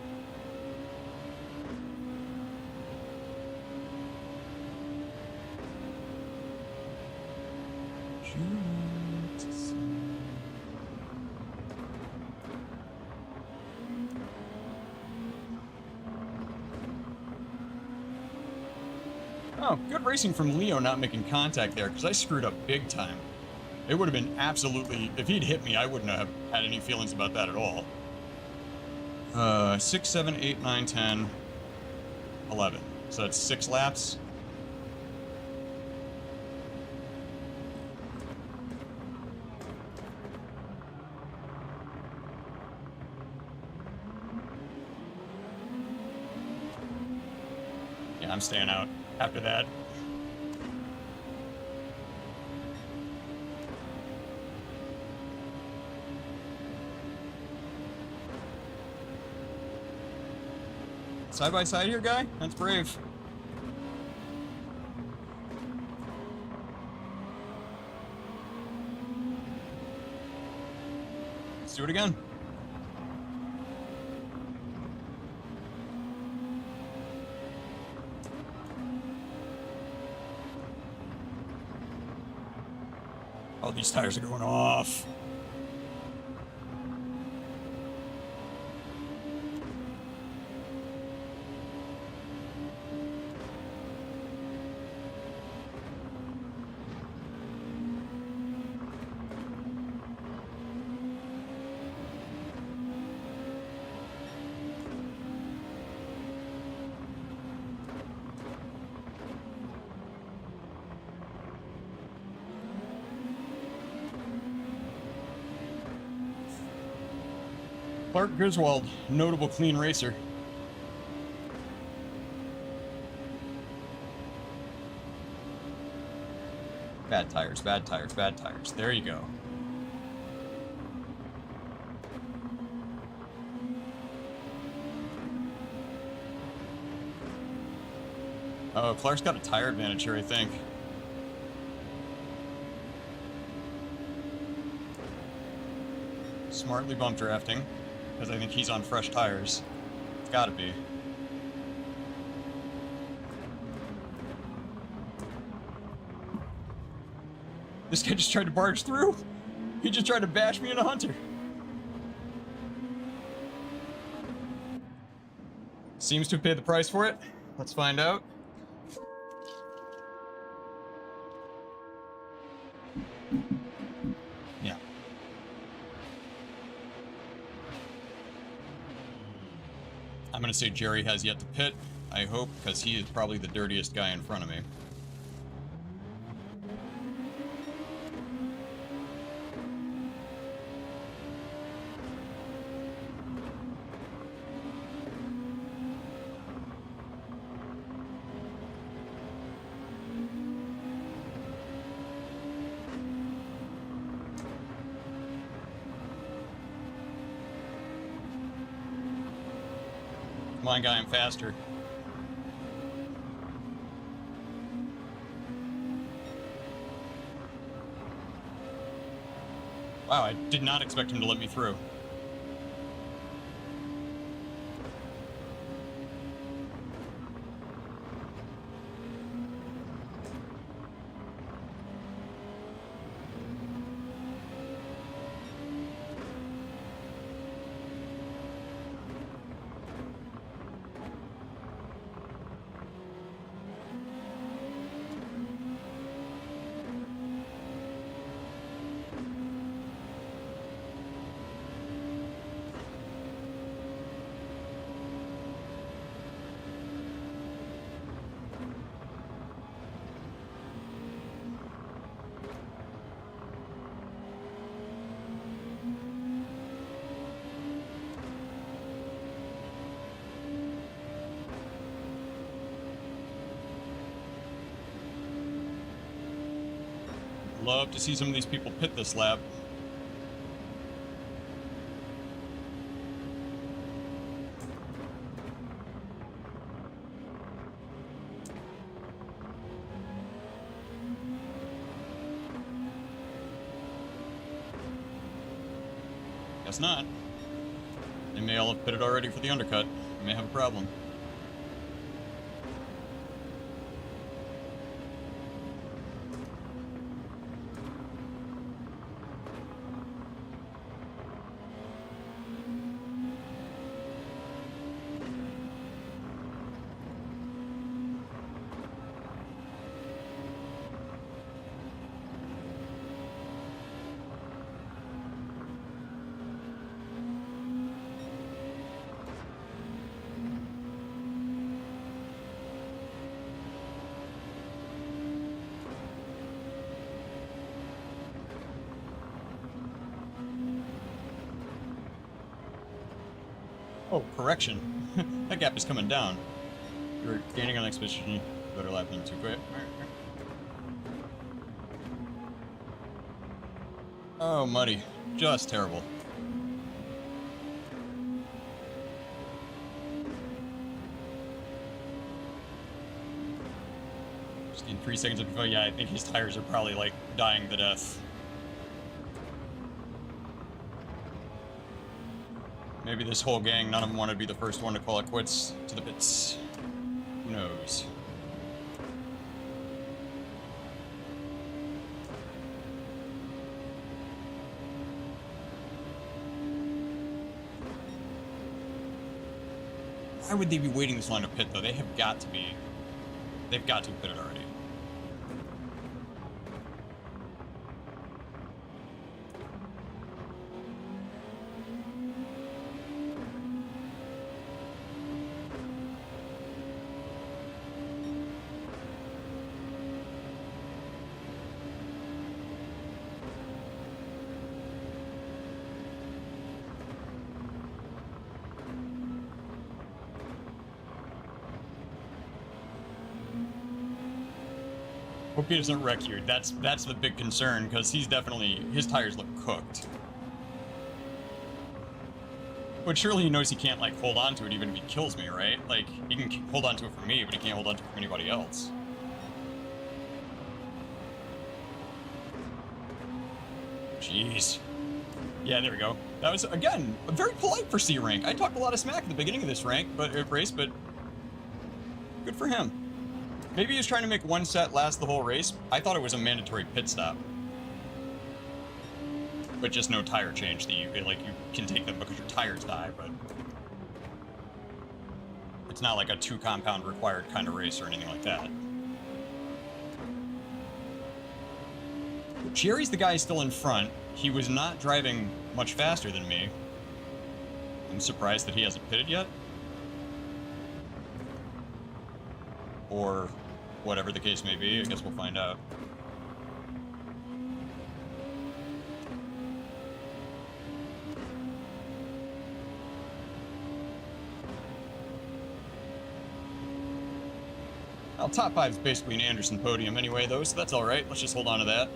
Oh, good racing from Leo not making contact there, because I screwed up big time. It would have been absolutely... If he'd hit me, I wouldn't have had any feelings about that at all. 6, 7, 8, 9, 10, 11. So that's 6 laps. Yeah, I'm staying out after that. Side by side here, guy? That's brave. Let's do it again. Oh, these tires are going off. Clark Griswold, notable clean racer. Bad tires, bad tires, bad tires. There you go. Oh, Clark's got a tire advantage here, I think. Smartly bump drafting, because I think he's on fresh tires. It's gotta be. This guy just tried to barge through. He just tried to bash me in a Hunter. Seems to have paid the price for it. Let's find out. Yeah. I'm gonna say Jerry has yet to pit, I hope, because he is probably the dirtiest guy in front of me. Come on, guy, I'm faster. Wow, I did not expect him to let me through. Love to see some of these people pit this lap. Guess not. They may all have pitted already for the undercut. We may have a problem. Oh, correction. That gap is coming down. You're gaining on expedition. Better lap than too quick. Oh, muddy. Just terrible. Just in 3 seconds of... Oh, yeah, I think his tires are probably, like, dying to death. Maybe this whole gang, none of them want to be the first one to call it quits to the pits. Who knows? Why would they be waiting this long to pit, though? They have got to be. They've got to have pitted already. Hope he doesn't wreck here. That's the big concern, because he's definitely... His tires look cooked. But surely he knows he can't, like, hold on to it even if he kills me, right? Like, he can hold on to it for me, but he can't hold on to it for anybody else. Jeez. Yeah, there we go. That was, again, very polite for C rank. I talked a lot of smack at the beginning of this race, but good for him. Maybe he was trying to make one set last the whole race. I thought it was a mandatory pit stop. But just no tire change. That you can take them because your tires die, but... It's not like a 2-compound required kind of race or anything like that. Jerry's the guy still in front. He was not driving much faster than me. I'm surprised that he hasn't pitted yet. Or whatever the case may be. I guess we'll find out. Well, top 5 is basically an Anderson podium anyway, though, so that's alright. Let's just hold on to that.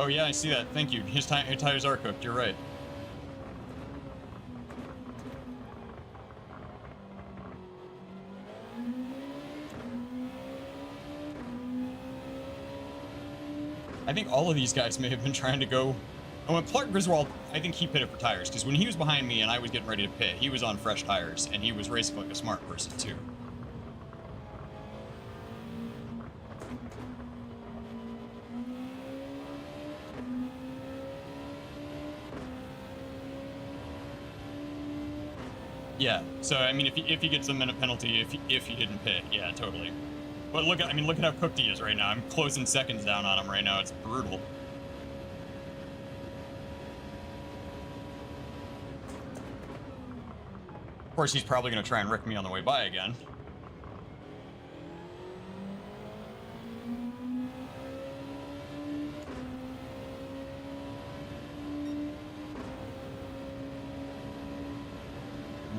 Oh yeah, I see that. Thank you. His tires are cooked. You're right. I think all of these guys may have been trying to go. Oh, and Clark Griswold, I think he pitted for tires, because when he was behind me and I was getting ready to pit, he was on fresh tires, and he was racing like a smart person, too. Yeah, so, I mean, if he gets a minute penalty if he didn't pit, yeah, totally. But look at how cooked he is right now. I'm closing seconds down on him right now. It's brutal. Of course, he's probably going to try and wreck me on the way by again.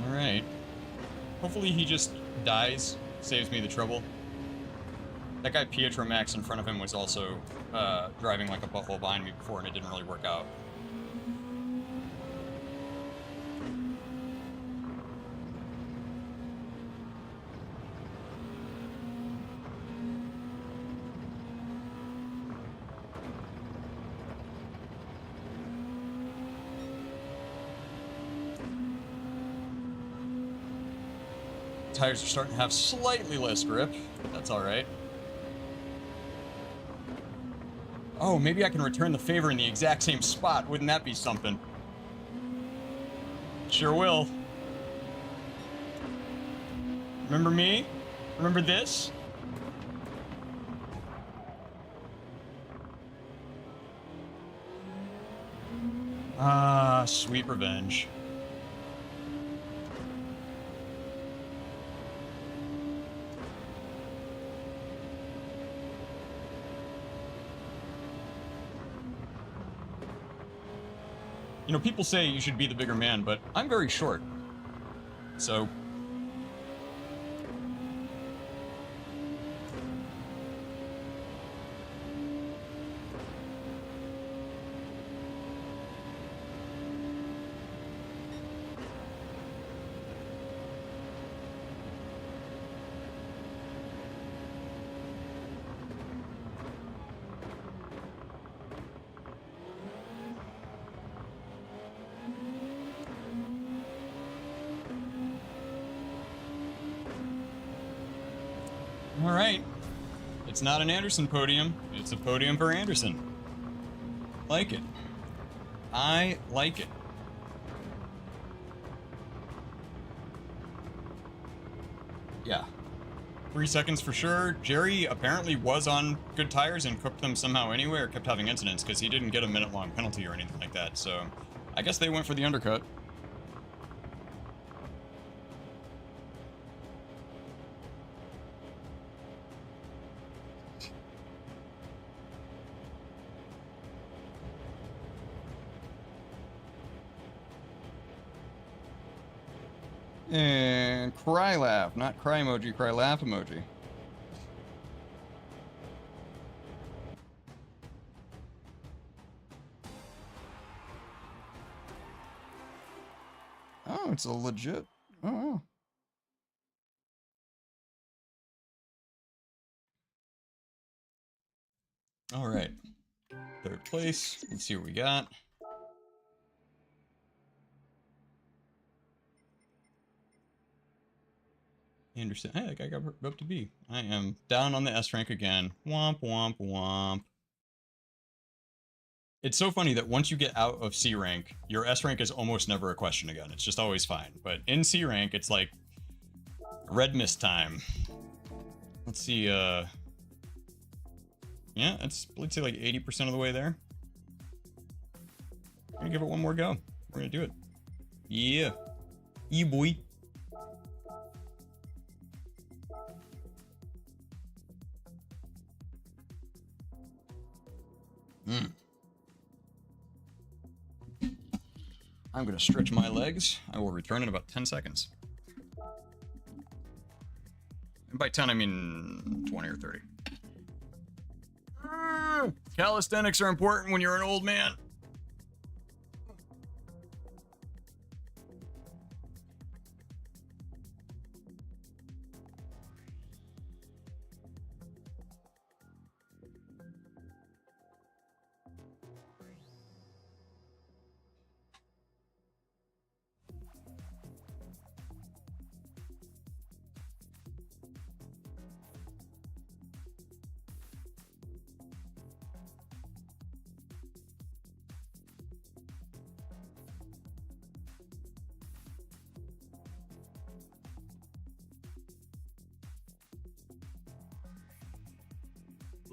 Alright. Hopefully he just dies, saves me the trouble. That guy Pietro Max in front of him was also driving like a butthole behind me before, and it didn't really work out. Tires are starting to have slightly less grip. That's alright. Oh, maybe I can return the favor in the exact same spot. Wouldn't that be something? Sure will. Remember me? Remember this? Ah, sweet revenge. You know, people say you should be the bigger man, but I'm very short. So... Alright. It's not an Anderson podium. It's a podium for Anderson. Like it. I like it. Yeah. 3 seconds for sure. Jerry apparently was on good tires and cooked them somehow anyway, or kept having incidents, because he didn't get a minute-long penalty or anything like that, so... I guess they went for the undercut. And cry laugh, not cry emoji, cry laugh emoji. Oh, it's a legit. Oh. All right. 3rd place. Let's see what we got. Anderson. Hey, that guy got up to B. I am down on the S rank again. Womp, womp, womp. It's so funny that once you get out of C rank, your S rank is almost never a question again. It's just always fine. But in C rank, it's like red mist time. Let's see, yeah, let's say like 80% of the way there. We're gonna give it one more go. We're gonna do it. Yeah. Yeah, boy. I'm going to stretch my legs. I will return in about 10 seconds. And by 10, I mean 20 or 30. Calisthenics are important when you're an old man.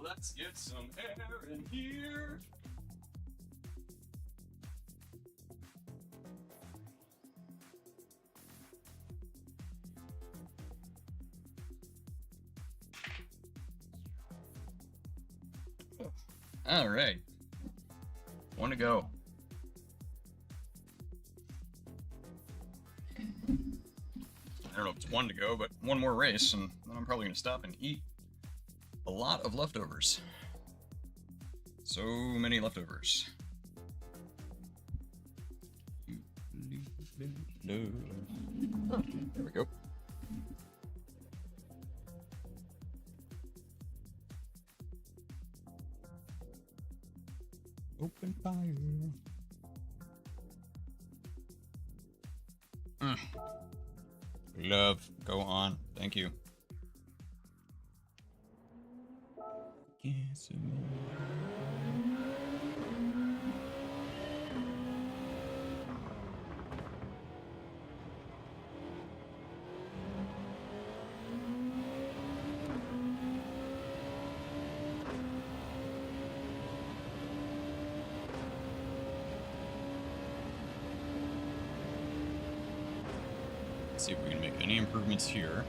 Let's get some air in here. All right. One to go. I don't know if it's one to go, but one more race, and then I'm probably going to stop and eat a lot of leftovers. So many leftovers. No. Oh, there we go. Open fire. Love, go on. Thank you. Let's see if we can make any improvements here.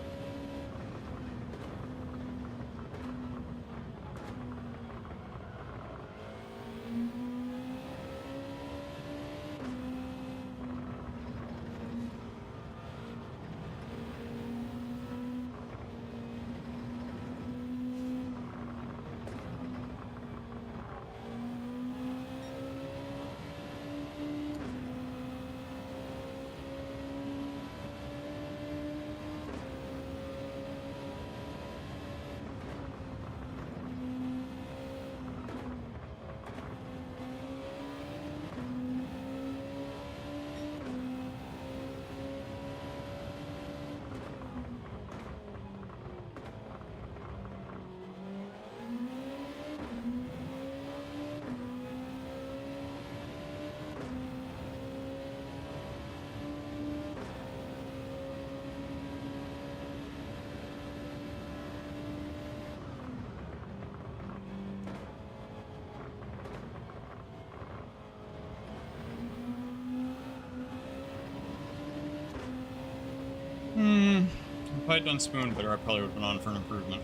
If I'd done spoon better, I probably would have been on for an improvement.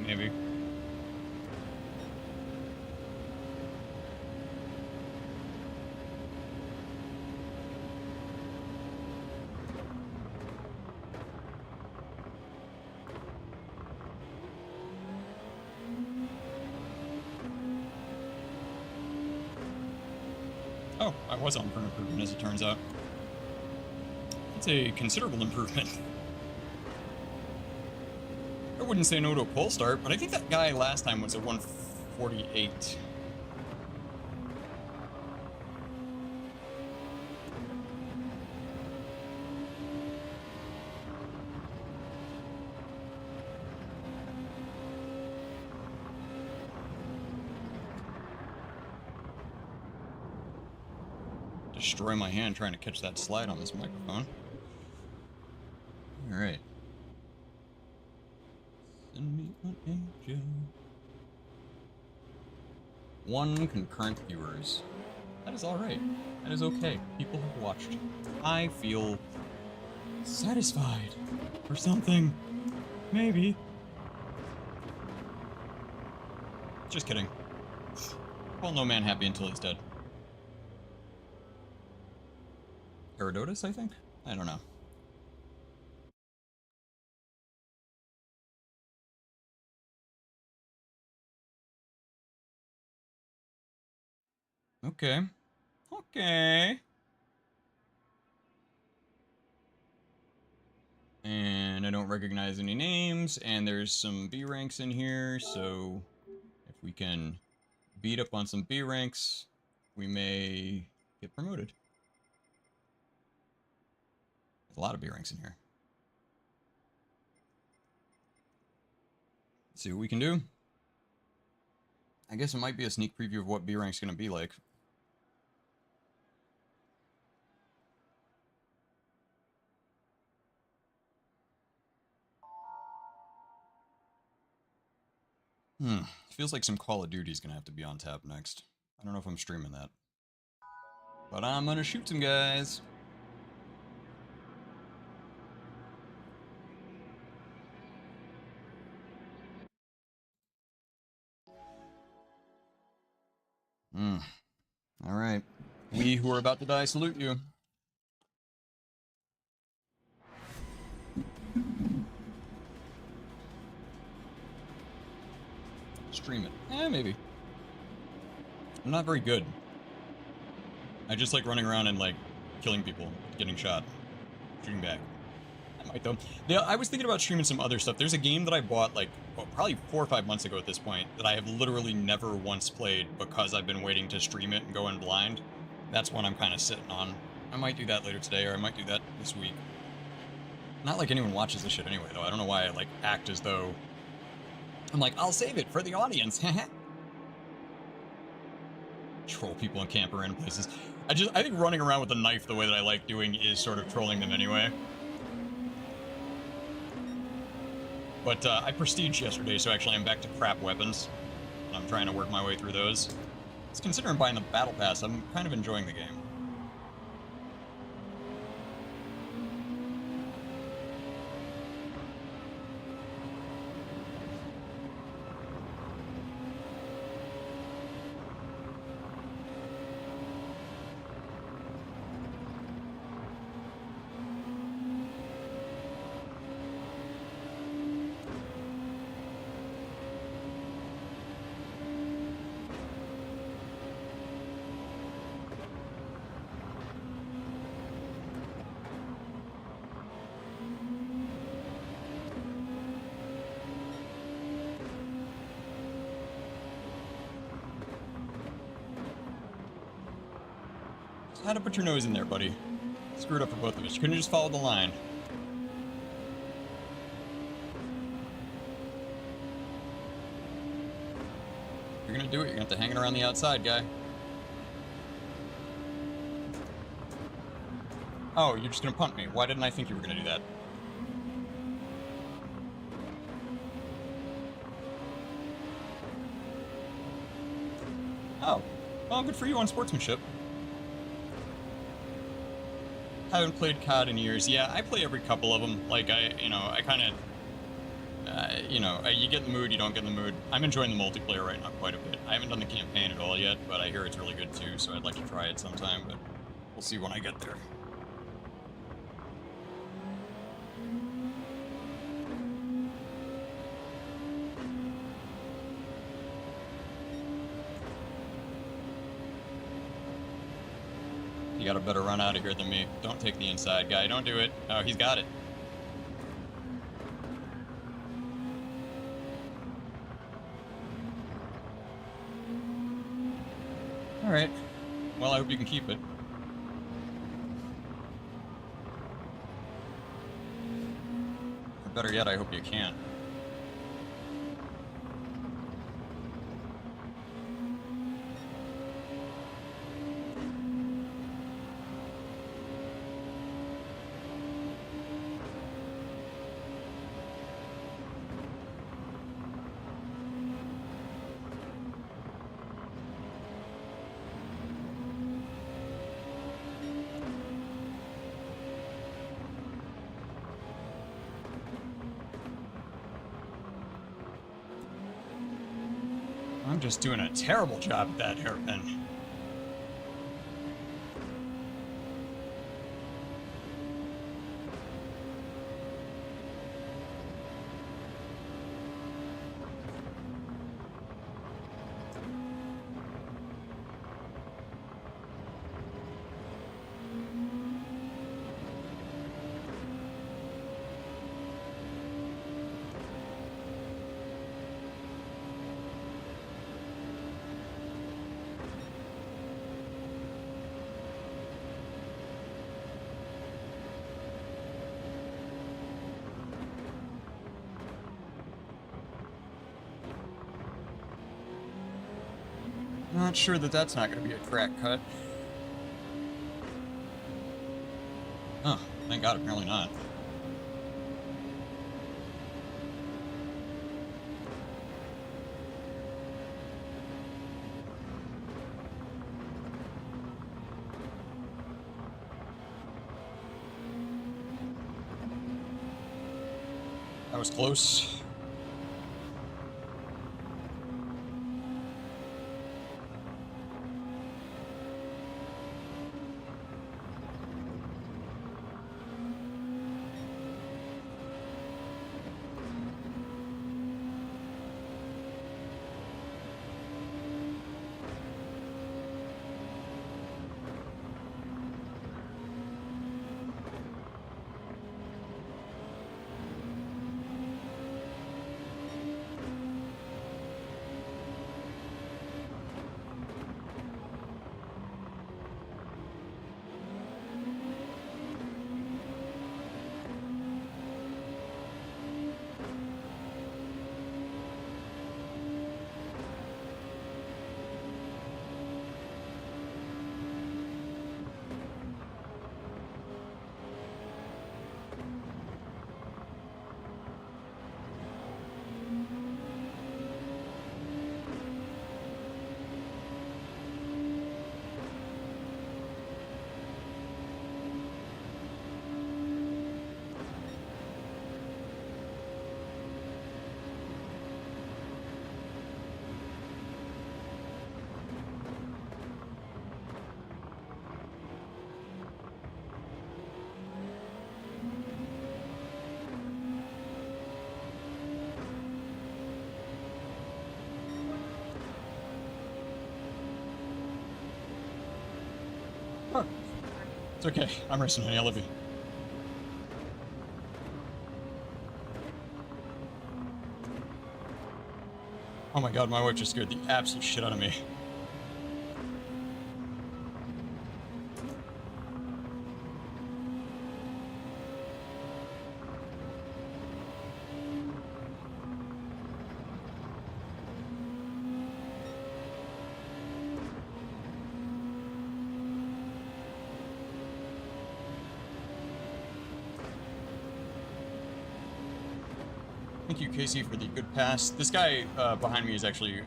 Maybe. Oh, I was on for an improvement, as it turns out. It's a considerable improvement. I wouldn't say no to a pole start, but I think that guy last time was at 148. Destroy my hand trying to catch that slide on this microphone. Alright. Send me an angel. 1 concurrent viewers. That is alright. That is okay. People have watched. I feel satisfied. Or something. Maybe. Just kidding. Well, no man happy until he's dead. Herodotus, I think? I don't know. Okay. Okay. And I don't recognize any names, and there's some B ranks in here, so if we can beat up on some B ranks, we may get promoted. There's a lot of B ranks in here. Let's see what we can do. I guess it might be a sneak preview of what B rank's going to be like. Feels like some Call of Duty's going to have to be on tap next. I don't know if I'm streaming that. But I'm going to shoot some guys. Alright. We who are about to die salute you. Stream it. Maybe. I'm not very good. I just like running around and like killing people, getting shot, shooting back. I might though. Yeah, I was thinking about streaming some other stuff. There's a game that I bought like probably 4 or 5 months ago at this point that I have literally never once played because I've been waiting to stream it and go in blind. That's one I'm kind of sitting on. I might do that later today, or I might do that this week. Not like anyone watches this shit anyway, though. I don't know why I like act as though I'm like, I'll save it for the audience. Troll people in camp random places. I think running around with a knife the way that I like doing is sort of trolling them anyway. But I prestiged yesterday, so actually I'm back to crap weapons. I'm trying to work my way through those. It's considering buying the battle pass. I'm kind of enjoying the game. Had to put your nose in there, buddy. Screwed up for both of us. You couldn't just follow the line. If you're gonna do it, you're gonna have to hang it around the outside, guy. Oh, you're just gonna punt me. Why didn't I think you were gonna do that? Oh. Well, good for you on sportsmanship. Haven't played COD in years. Yeah, I play every couple of them. Like, I kind of, you get in the mood, you don't get in the mood. I'm enjoying the multiplayer right now quite a bit. I haven't done the campaign at all yet, but I hear it's really good too, so I'd like to try it sometime, but we'll see when I get there. You got a better run out of here than me. Don't take the inside, guy. Don't do it. Oh, he's got it. Alright. Well, I hope you can keep it. Or better yet, I hope you can. I'm just doing a terrible job at that hairpin. Not sure that that's not going to be a crack cut. Oh, thank God, apparently not. That was close. Huh. It's okay. I'm racing, honey. I love you. Oh my God, my wife just scared the absolute shit out of me. Thank you, Casey, for the good pass. This guy behind me is actually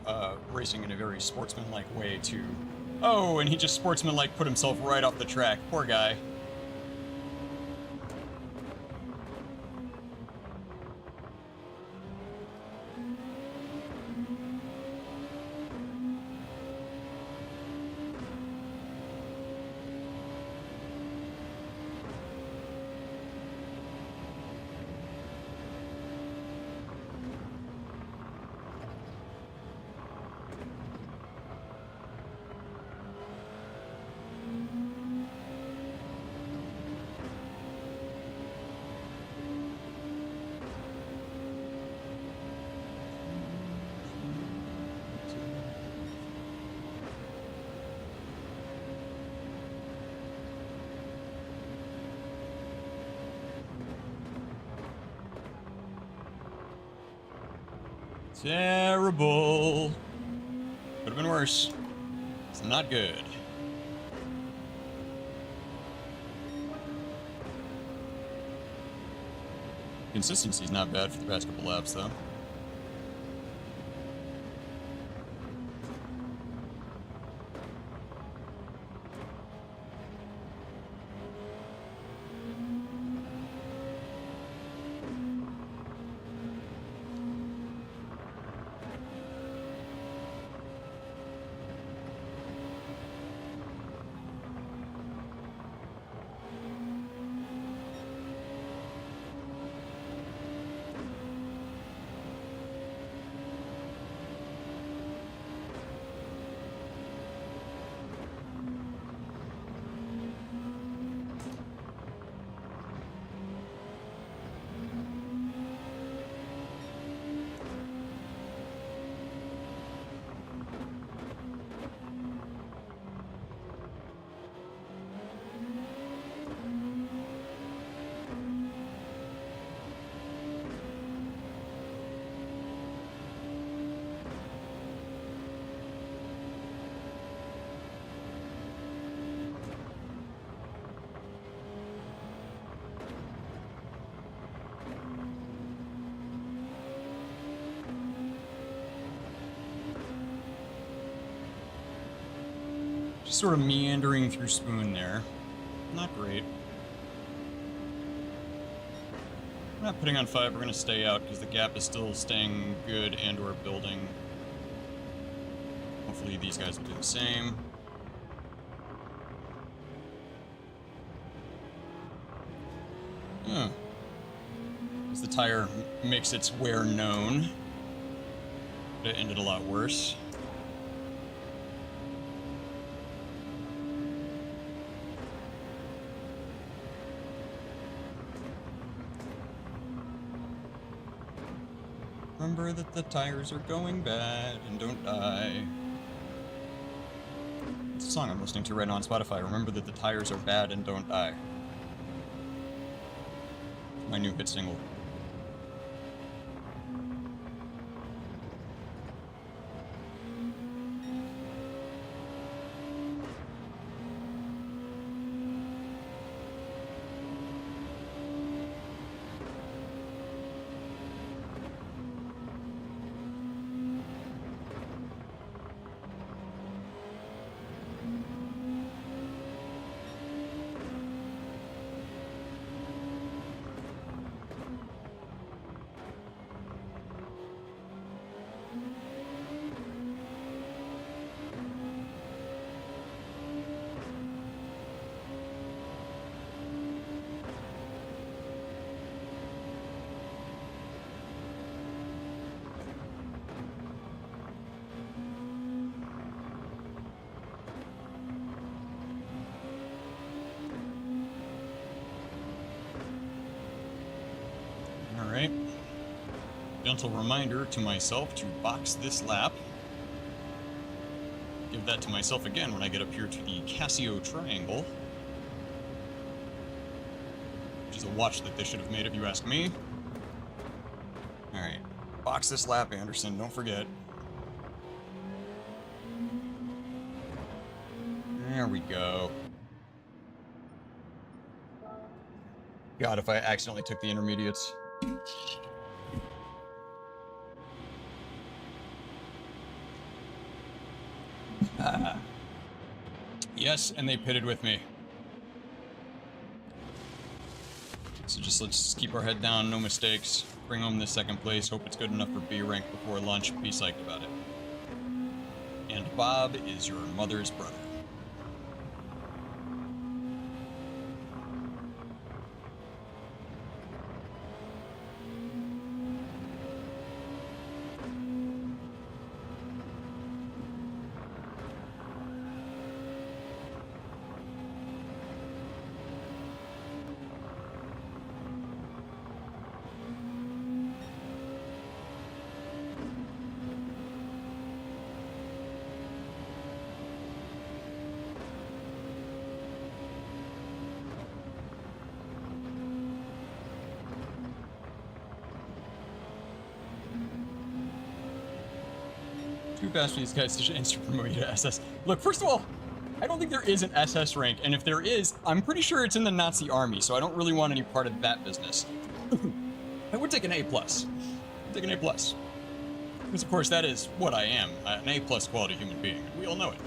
racing in a very sportsman-like way, too. Oh, and he just sportsman-like put himself right off the track. Poor guy. Terrible. Could have been worse. It's not good. Consistency's not bad for the past couple laps, though. Sort of meandering through Spoon there. Not great. We're not putting on 5, we're going to stay out because the gap is still staying good and or building. Hopefully these guys will do the same. As the tire makes its wear known, it ended a lot worse. Remember that the tires are going bad and don't die. It's a song I'm listening to right now on Spotify. Remember that the tires are bad and don't die. My new hit single. Alright. Gentle reminder to myself to box this lap. Give that to myself again when I get up here to the Casio Triangle. Which is a watch that they should have made if you ask me. Alright. Box this lap, Anderson, don't forget. There we go. God, if I accidentally took the intermediates. Yes, and they pitted with me. So let's just keep our head down, no mistakes. Bring home this second place, hope it's good enough for B rank before lunch, be psyched about it. And Bob is your mother's brother. Too fast for these guys to instant promote you to SS. Look, first of all, I don't think there is an SS rank, and if there is, I'm pretty sure it's in the Nazi army, so I don't really want any part of that business. I would take an A+. I'd take an A+. Because, of course, that is what I am, an A+ quality human being. We all know it.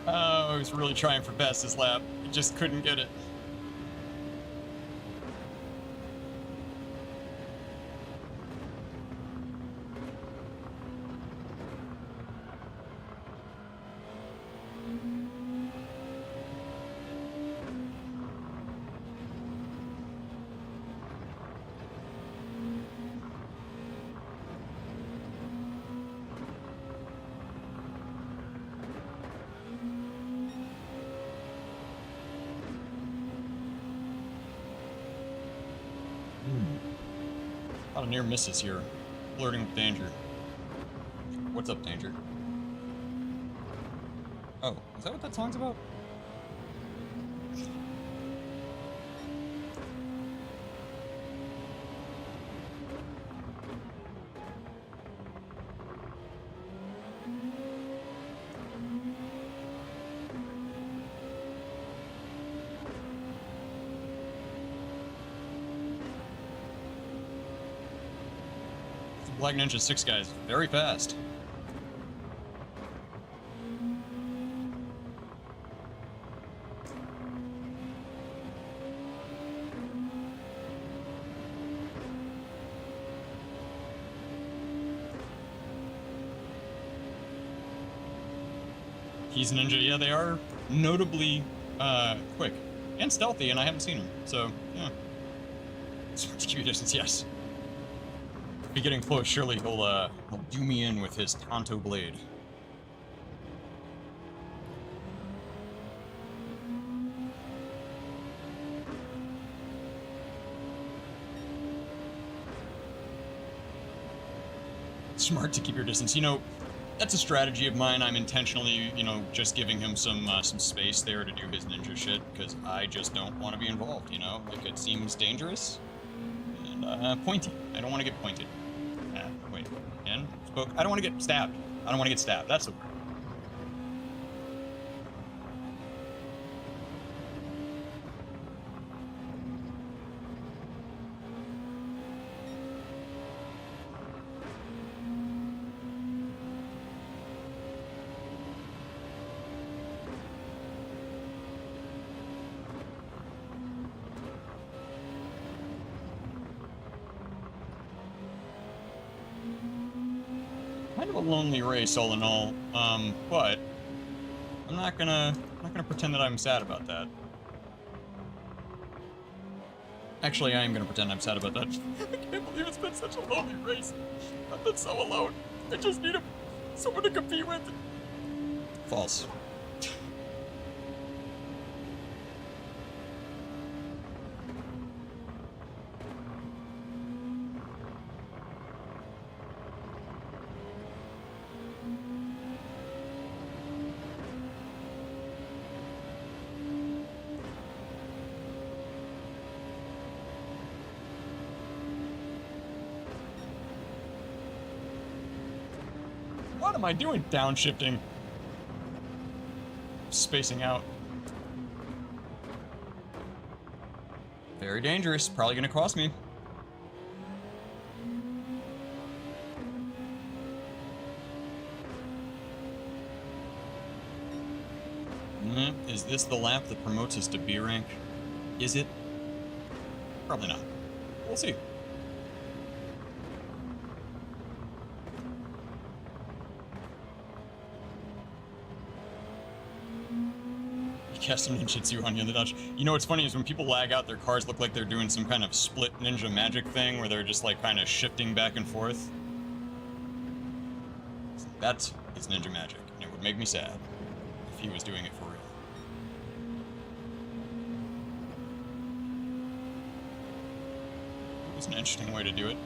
Oh, I was really trying for best this lap. I just couldn't get it. A lot of near misses here. Flirting with danger. What's up, danger? Oh, is that what that song's about? Black Ninja 6 guys, very fast. He's Ninja, yeah, they are notably quick and stealthy, and I haven't seen him, so yeah. Smart to keep your distance, yes. Be getting close, surely he'll do me in with his Tonto blade. Smart to keep your distance. You know, that's a strategy of mine. I'm intentionally, you know, just giving him some space there to do his ninja shit, because I just don't want to be involved, you know? Like, it seems dangerous and pointy. I don't want to get pointed. Wait, and spoke. I don't want to get stabbed. I don't want to get stabbed. That's the word. Kind of a lonely race, all in all. But I'm not gonna pretend that I'm sad about that. Actually, I am gonna pretend I'm sad about that. I can't believe it's been such a lonely race. I've been so alone. I just need someone to compete with. False. What am I doing? Downshifting. Spacing out. Very dangerous. Probably gonna cost me. Is this the lap that promotes us to B rank? Is it? Probably not. We'll see. Cast some ninjutsu on you in the Dutch. You know what's funny is when people lag out, their cars look like they're doing some kind of split ninja magic thing where they're just like kind of shifting back and forth. That is ninja magic, and it would make me sad if he was doing it for real. It was an interesting way to do it.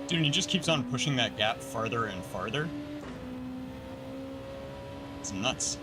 Dude, and he just keeps on pushing that gap farther and farther. It's nuts.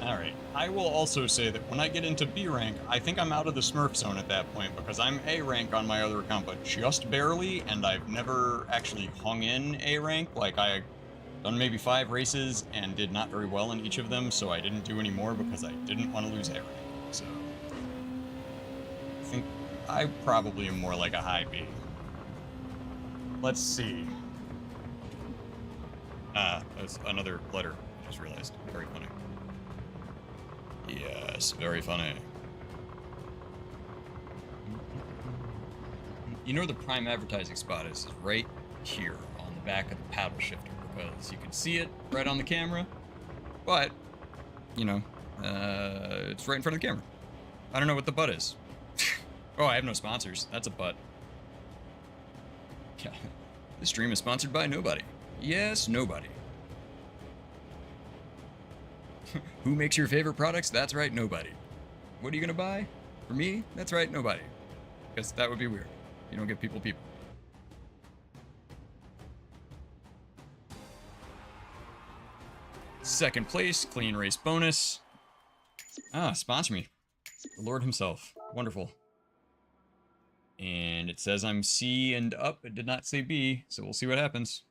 Alright, I will also say that when I get into B rank, I think I'm out of the Smurf zone at that point, because I'm A rank on my other account, but just barely, and I've never actually hung in A rank. Like, I done maybe 5 races and did not very well in each of them, so I didn't do any more because I didn't want to lose A rank. So, I think I probably am more like a high B. Let's see. Ah, that's another letter, I just realized. Very funny. Yes, very funny. You know where the prime advertising spot is right here on the back of the paddle shifter, because you can see it right on the camera, but, you know, it's right in front of the camera. I don't know what the butt is. Oh, I have no sponsors. That's a butt. Yeah. This stream is sponsored by nobody. Yes, nobody. Who makes your favorite products? That's right, nobody. What are you gonna buy? For me? That's right, nobody. Because that would be weird. You don't give people. Second place, clean race bonus. Ah, sponsor me. The Lord himself. Wonderful. And it says I'm C and up. It did not say B, so we'll see what happens.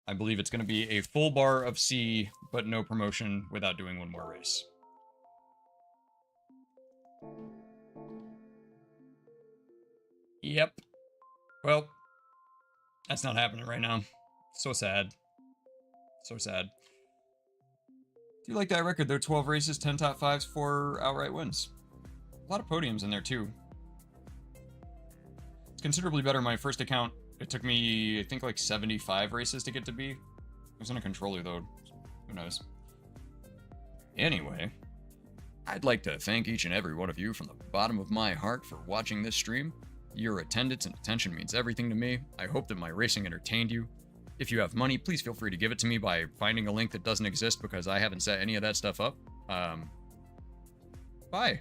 I believe it's going to be a full bar of C, but no promotion without doing one more race. Yep. Well, that's not happening right now. So sad. So sad. Do you like that record though? 12 races, 10 top 5s, 4 outright wins. A lot of podiums in there too. It's considerably better. My first account, it took me, I think, like 75 races to get to B. It was on a controller though. Who knows? Anyway, I'd like to thank each and every one of you from the bottom of my heart for watching this stream. Your attendance and attention means everything to me. I hope that my racing entertained you. If you have money, please feel free to give it to me by finding a link that doesn't exist, because I haven't set any of that stuff up. Bye.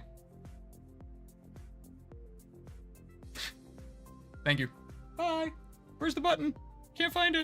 Thank you. Bye. Where's the button? Can't find it.